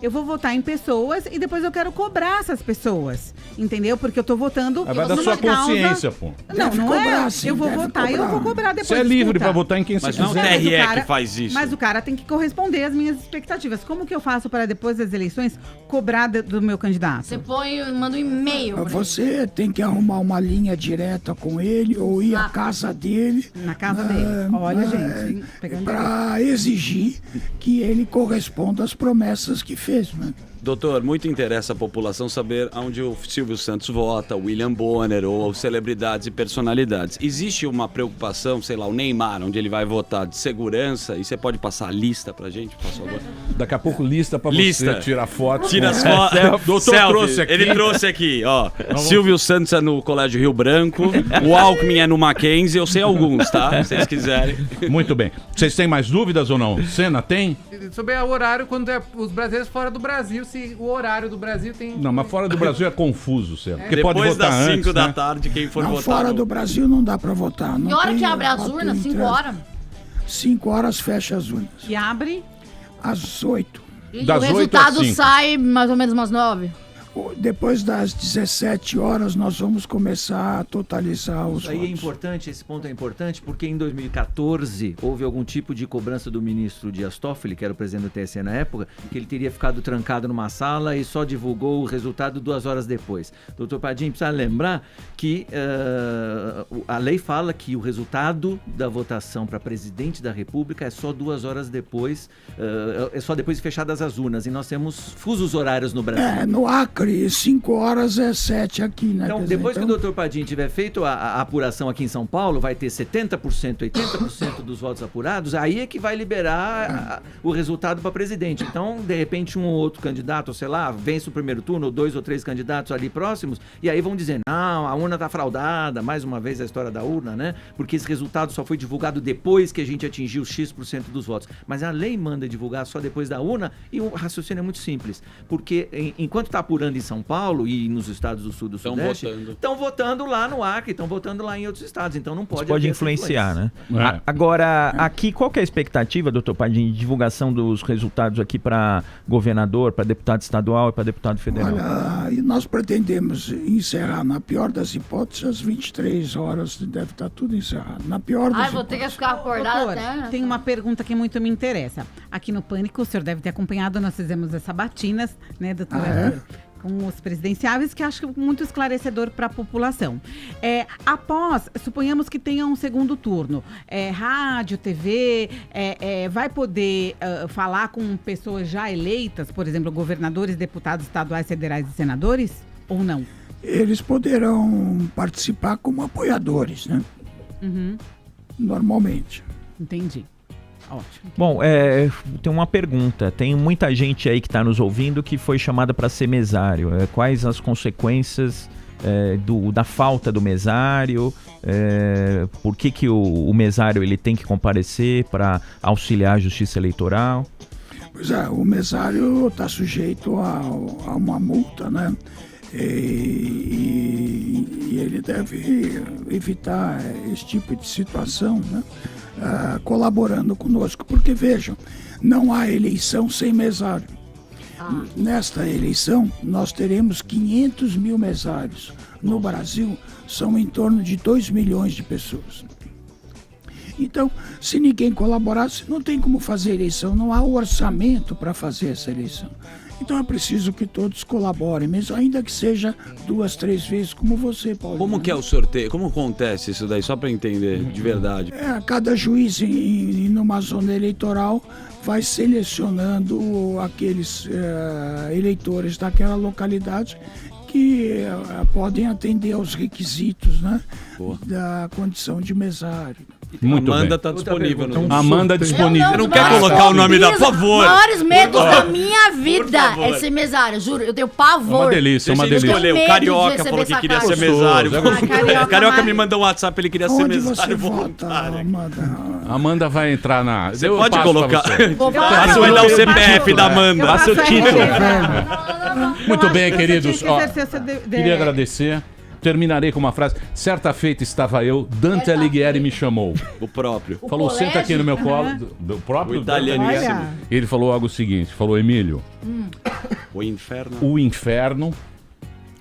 [SPEAKER 9] eu vou votar em pessoas e depois eu quero cobrar essas pessoas, entendeu? Porque eu tô votando...
[SPEAKER 4] da sua consciência, pô.
[SPEAKER 9] Não é. Eu vou votar e eu vou cobrar depois.
[SPEAKER 4] Você é livre pra votar em quem você quiser.
[SPEAKER 5] Mas não é o TRE que faz isso.
[SPEAKER 9] Mas o cara tem que corresponder às minhas expectativas. Como que eu faço para depois das eleições cobrar do meu candidato?
[SPEAKER 8] Você manda um e-mail.
[SPEAKER 6] Você tem que arrumar uma linha direta com ele ou ir à casa dele.
[SPEAKER 9] Na casa dele. Olha, gente.
[SPEAKER 6] Para exigir que ele corresponda às promessas que fez, né?
[SPEAKER 5] Doutor, muito interessa a população saber onde o Silvio Santos vota, o William Bonner ou celebridades e personalidades. Existe uma preocupação, sei lá, o Neymar, onde ele vai votar, de segurança? E você pode passar a lista pra gente, por favor?
[SPEAKER 4] Daqui a pouco lista pra você tirar foto.
[SPEAKER 5] Tira as fotos. Doutor trouxe aqui. Ele trouxe aqui, ó. Silvio Santos é no Colégio Rio Branco, o Alckmin é no Mackenzie, eu sei alguns, tá? Se vocês quiserem.
[SPEAKER 4] Muito bem. Vocês têm mais dúvidas ou não? Senna, tem?
[SPEAKER 11] Sobre o horário, quando os brasileiros fora do Brasil, se o horário do Brasil tem...
[SPEAKER 4] Não, mas fora do Brasil é confuso, Senna. Porque
[SPEAKER 5] depois
[SPEAKER 4] pode votar
[SPEAKER 5] das 5
[SPEAKER 4] antes,
[SPEAKER 5] da
[SPEAKER 4] né?
[SPEAKER 5] tarde, quem for votar...
[SPEAKER 6] Fora do Brasil não dá pra votar.
[SPEAKER 8] Que hora que abre as urnas? 5 horas?
[SPEAKER 6] 5 horas fecha as urnas.
[SPEAKER 9] E abre?
[SPEAKER 6] Às 8.
[SPEAKER 8] E o resultado sai mais ou menos umas 9?
[SPEAKER 6] Depois das 17 horas nós vamos começar a totalizar os votos.
[SPEAKER 10] Isso aí é importante, esse ponto é importante, porque em 2014 houve algum tipo de cobrança do ministro Dias Toffoli, que era o presidente do TSE na época, que ele teria ficado trancado numa sala e só divulgou o resultado 2 horas depois. Doutor Padim, precisa lembrar que a lei fala que o resultado da votação para presidente da República é só 2 horas depois, é só depois de fechadas as urnas, e nós temos fusos horários no Brasil.
[SPEAKER 6] No Acre, 5 horas é 7 aqui, né?
[SPEAKER 10] Então, depois que o doutor Padim tiver feito a apuração aqui em São Paulo, vai ter 70%, 80% dos votos apurados, aí é que vai liberar o resultado para presidente. Então, de repente, um ou outro candidato, sei lá, vence o primeiro turno, ou 2 ou 3 candidatos ali próximos, e aí vão dizer, não, a urna tá fraudada, mais uma vez a história da urna, né? Porque esse resultado só foi divulgado depois que a gente atingiu X% dos votos. Mas a lei manda divulgar só depois da urna, e o raciocínio é muito simples, porque enquanto está apurando em São Paulo e nos estados do Sul do Sudeste, estão votando lá no Acre, estão votando lá em outros estados, então não pode...
[SPEAKER 7] Isso pode influenciar, né? Agora, aqui, qual que é a expectativa, doutor Padim, de divulgação dos resultados aqui para governador, para deputado estadual e para deputado federal?
[SPEAKER 6] Olha, e nós pretendemos encerrar, na pior das hipóteses, às 23 horas, deve estar tudo encerrado. Na pior das
[SPEAKER 8] vou ter que ficar acordado até...
[SPEAKER 9] Tem uma pergunta que muito me interessa. aqui no Pânico, o senhor deve ter acompanhado, nós fizemos essa batinas, né, doutora? Com os presidenciáveis, que acho que muito esclarecedor para a população. Após, suponhamos que tenha um segundo turno, rádio, TV, vai poder falar com pessoas já eleitas, por exemplo, governadores, deputados estaduais, federais e senadores, ou não?
[SPEAKER 6] Eles poderão participar como apoiadores, né? Normalmente.
[SPEAKER 9] Entendi. Ótimo.
[SPEAKER 7] Bom, tem uma pergunta. Tem muita gente aí que está nos ouvindo que foi chamada para ser mesário. Quais as consequências da falta do mesário? Por que o mesário ele tem que comparecer para auxiliar a justiça eleitoral?
[SPEAKER 6] Pois é, o mesário está sujeito a uma multa, né? E ele deve evitar esse tipo de situação, né? Colaborando conosco, porque vejam, não há eleição sem mesário. Nesta eleição nós teremos 500 mil mesários. No Brasil são em torno de 2 milhões de pessoas. Então, se ninguém colaborasse, não tem como fazer eleição, não há orçamento para fazer essa eleição. Então é preciso que todos colaborem, mesmo ainda que seja 2, 3 vezes, como você, Paulo.
[SPEAKER 5] Como que é o sorteio? Como acontece isso daí? Só para entender de verdade.
[SPEAKER 6] Cada juiz numa zona eleitoral vai selecionando aqueles eleitores daquela localidade que podem atender aos requisitos, né, da condição de mesário.
[SPEAKER 4] Muito
[SPEAKER 5] Amanda
[SPEAKER 4] bem.
[SPEAKER 5] Está disponível.
[SPEAKER 4] Amanda disponível.
[SPEAKER 5] Você não quer colocar o nome da... Por favor.
[SPEAKER 8] Os maiores medos da minha vida é ser mesário, juro. Eu tenho pavor.
[SPEAKER 4] Uma delícia, uma delícia.
[SPEAKER 5] Escolher. O Carioca falou que queria ser mesário. O Carioca me mandou um WhatsApp, ele queria ser mesário voluntário.
[SPEAKER 4] Amanda vai entrar na...
[SPEAKER 5] Você pode colocar.
[SPEAKER 4] Passa
[SPEAKER 5] Vai dar o CPF da Amanda.
[SPEAKER 4] Passa o título. Muito bem, queridos. Queria agradecer. Terminarei com uma frase. Certa feita estava eu, Dante Alighieri me chamou.
[SPEAKER 5] O próprio.
[SPEAKER 4] Falou, senta aqui no meu colo. Do próprio italianíssimo. Ele falou algo seguinte, falou, Emílio.
[SPEAKER 5] O inferno.
[SPEAKER 4] O inferno.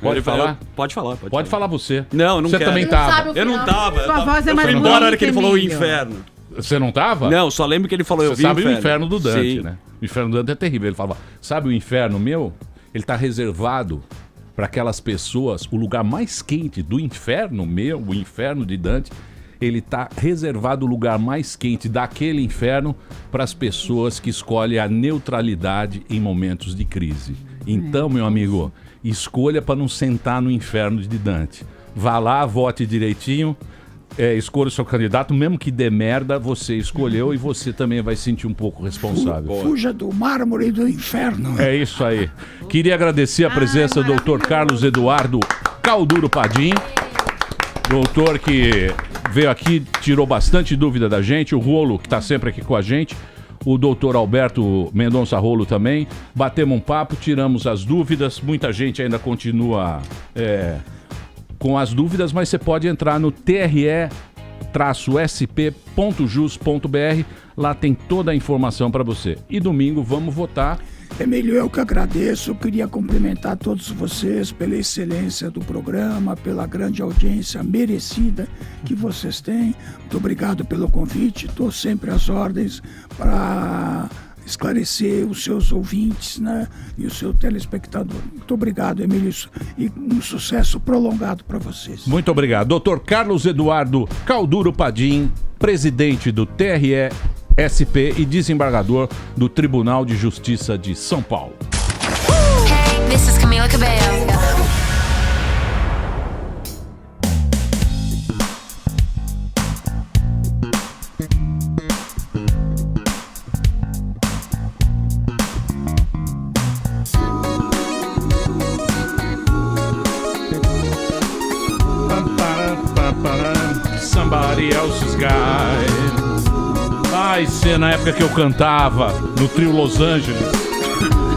[SPEAKER 4] Pode falar?
[SPEAKER 5] Pode falar.
[SPEAKER 4] Pode falar você.
[SPEAKER 5] Não, não
[SPEAKER 4] você
[SPEAKER 5] quero.
[SPEAKER 4] também tava.
[SPEAKER 5] Eu não tava.
[SPEAKER 9] Sua voz é mais
[SPEAKER 5] eu fui embora na hora
[SPEAKER 9] bonita,
[SPEAKER 5] que ele falou o
[SPEAKER 9] Emílio.
[SPEAKER 5] inferno.
[SPEAKER 4] Você não tava?
[SPEAKER 5] Não, só lembro que ele falou, eu vi
[SPEAKER 4] o inferno. Você sabe o
[SPEAKER 5] inferno
[SPEAKER 4] inferno do Dante,
[SPEAKER 5] Sim.
[SPEAKER 4] né? O inferno do Dante é terrível. Ele falava, sabe o inferno meu? Ele tá reservado para aquelas pessoas, o lugar mais quente do inferno meu, o inferno de Dante, ele tá reservado o lugar mais quente daquele inferno para as pessoas que escolhem a neutralidade em momentos de crise. Então, meu amigo, escolha para não sentar no inferno de Dante. Vá lá, vote direitinho, escolha o seu candidato, mesmo que dê merda, você escolheu e você também vai se sentir um pouco responsável.
[SPEAKER 6] Fuja do mármore do inferno.
[SPEAKER 4] É isso aí. Queria agradecer a presença do Dr. Carlos Eduardo Calduro Padim, doutor que veio aqui, tirou bastante dúvida da gente, o Rolo, que está sempre aqui com a gente, o doutor Alberto Mendonça Rolo também. Batemos um papo, tiramos as dúvidas, muita gente ainda continua com as dúvidas, mas você pode entrar no tre-sp.jus.br, lá tem toda a informação para você. E domingo vamos votar.
[SPEAKER 6] Emílio, eu que agradeço, eu queria cumprimentar todos vocês pela excelência do programa, pela grande audiência merecida que vocês têm. Muito obrigado pelo convite, estou sempre às ordens para esclarecer os seus ouvintes, né, e o seu telespectador. Muito obrigado, Emílio, e um sucesso prolongado para vocês.
[SPEAKER 4] Muito obrigado. Dr. Carlos Eduardo Calduro Padim, presidente do TRE-SP e desembargador do Tribunal de Justiça de São Paulo.
[SPEAKER 12] Hey, this is Camila Cabello.
[SPEAKER 4] Somebody else's guy. Ai, na época que eu cantava no trio Los Angeles.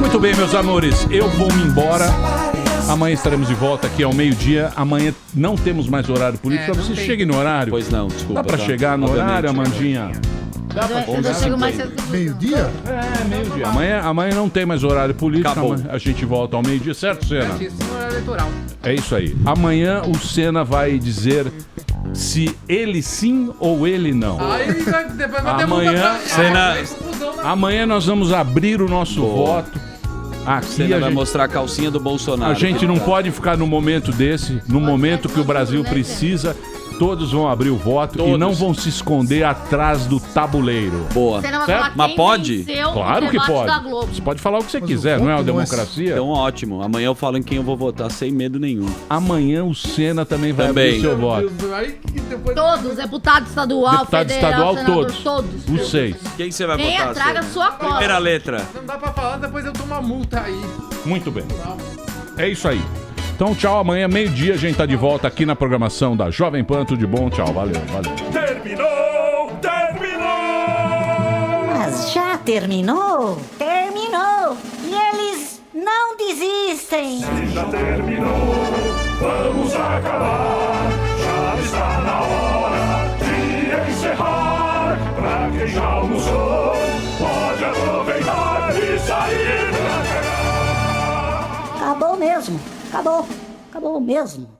[SPEAKER 4] Muito bem, meus amores, eu vou me embora. Amanhã estaremos de volta aqui ao meio-dia. Amanhã não temos mais horário político. Você chegue no horário?
[SPEAKER 5] Pois não, desculpa.
[SPEAKER 4] Dá pra chegar no horário, Amandinha? Dá pra
[SPEAKER 8] Eu chego mais cedo.
[SPEAKER 3] Meio-dia?
[SPEAKER 4] Meio-dia. Amanhã não tem mais horário político. A gente volta ao meio-dia, certo, Senna?
[SPEAKER 11] Eleitoral.
[SPEAKER 4] É isso aí. Amanhã o Senna vai dizer se ele sim ou ele não.
[SPEAKER 11] Aí depois vai
[SPEAKER 4] Amanhã,
[SPEAKER 11] Senna...
[SPEAKER 4] Amanhã nós vamos abrir o nosso voto. Aqui
[SPEAKER 5] Você vai mostrar a calcinha do Bolsonaro.
[SPEAKER 4] A gente não pode ficar no momento desse, no momento que o Brasil precisa. Todos vão abrir o voto e não vão se esconder atrás do tabuleiro.
[SPEAKER 5] Boa.
[SPEAKER 8] Você não vai falar
[SPEAKER 5] Mas
[SPEAKER 8] quem
[SPEAKER 5] pode?
[SPEAKER 8] venceu
[SPEAKER 4] Claro
[SPEAKER 8] o
[SPEAKER 4] que
[SPEAKER 8] debate
[SPEAKER 4] pode.
[SPEAKER 8] da Globo.
[SPEAKER 4] Você pode falar o que você quiser, não é uma democracia?
[SPEAKER 5] Então ótimo. Amanhã eu falo em quem eu vou votar sem medo nenhum.
[SPEAKER 4] Amanhã o Senna também vai abrir seu voto.
[SPEAKER 8] Todos, deputado estadual,
[SPEAKER 4] Deputado
[SPEAKER 8] federal,
[SPEAKER 4] estadual,
[SPEAKER 8] senador,
[SPEAKER 4] todos. Os 6.
[SPEAKER 5] Quem você vai
[SPEAKER 8] Quem
[SPEAKER 5] votar?
[SPEAKER 8] traga
[SPEAKER 5] Senna?
[SPEAKER 8] sua cola.
[SPEAKER 5] Primeira letra.
[SPEAKER 11] Não dá pra falar, depois eu tomo uma multa aí.
[SPEAKER 4] Muito bem. É isso aí. Então, tchau. Amanhã, meio-dia, a gente tá de volta aqui na programação da Jovem Pan. Tudo de bom. Tchau. Valeu.
[SPEAKER 1] Terminou!
[SPEAKER 13] Mas já terminou? Terminou! E eles não desistem!
[SPEAKER 1] Se já terminou, vamos acabar. Já está na hora de encerrar. Pra quem já almoçou, pode aproveitar e sair pra cá.
[SPEAKER 13] Acabou mesmo! Acabou! Acabou mesmo!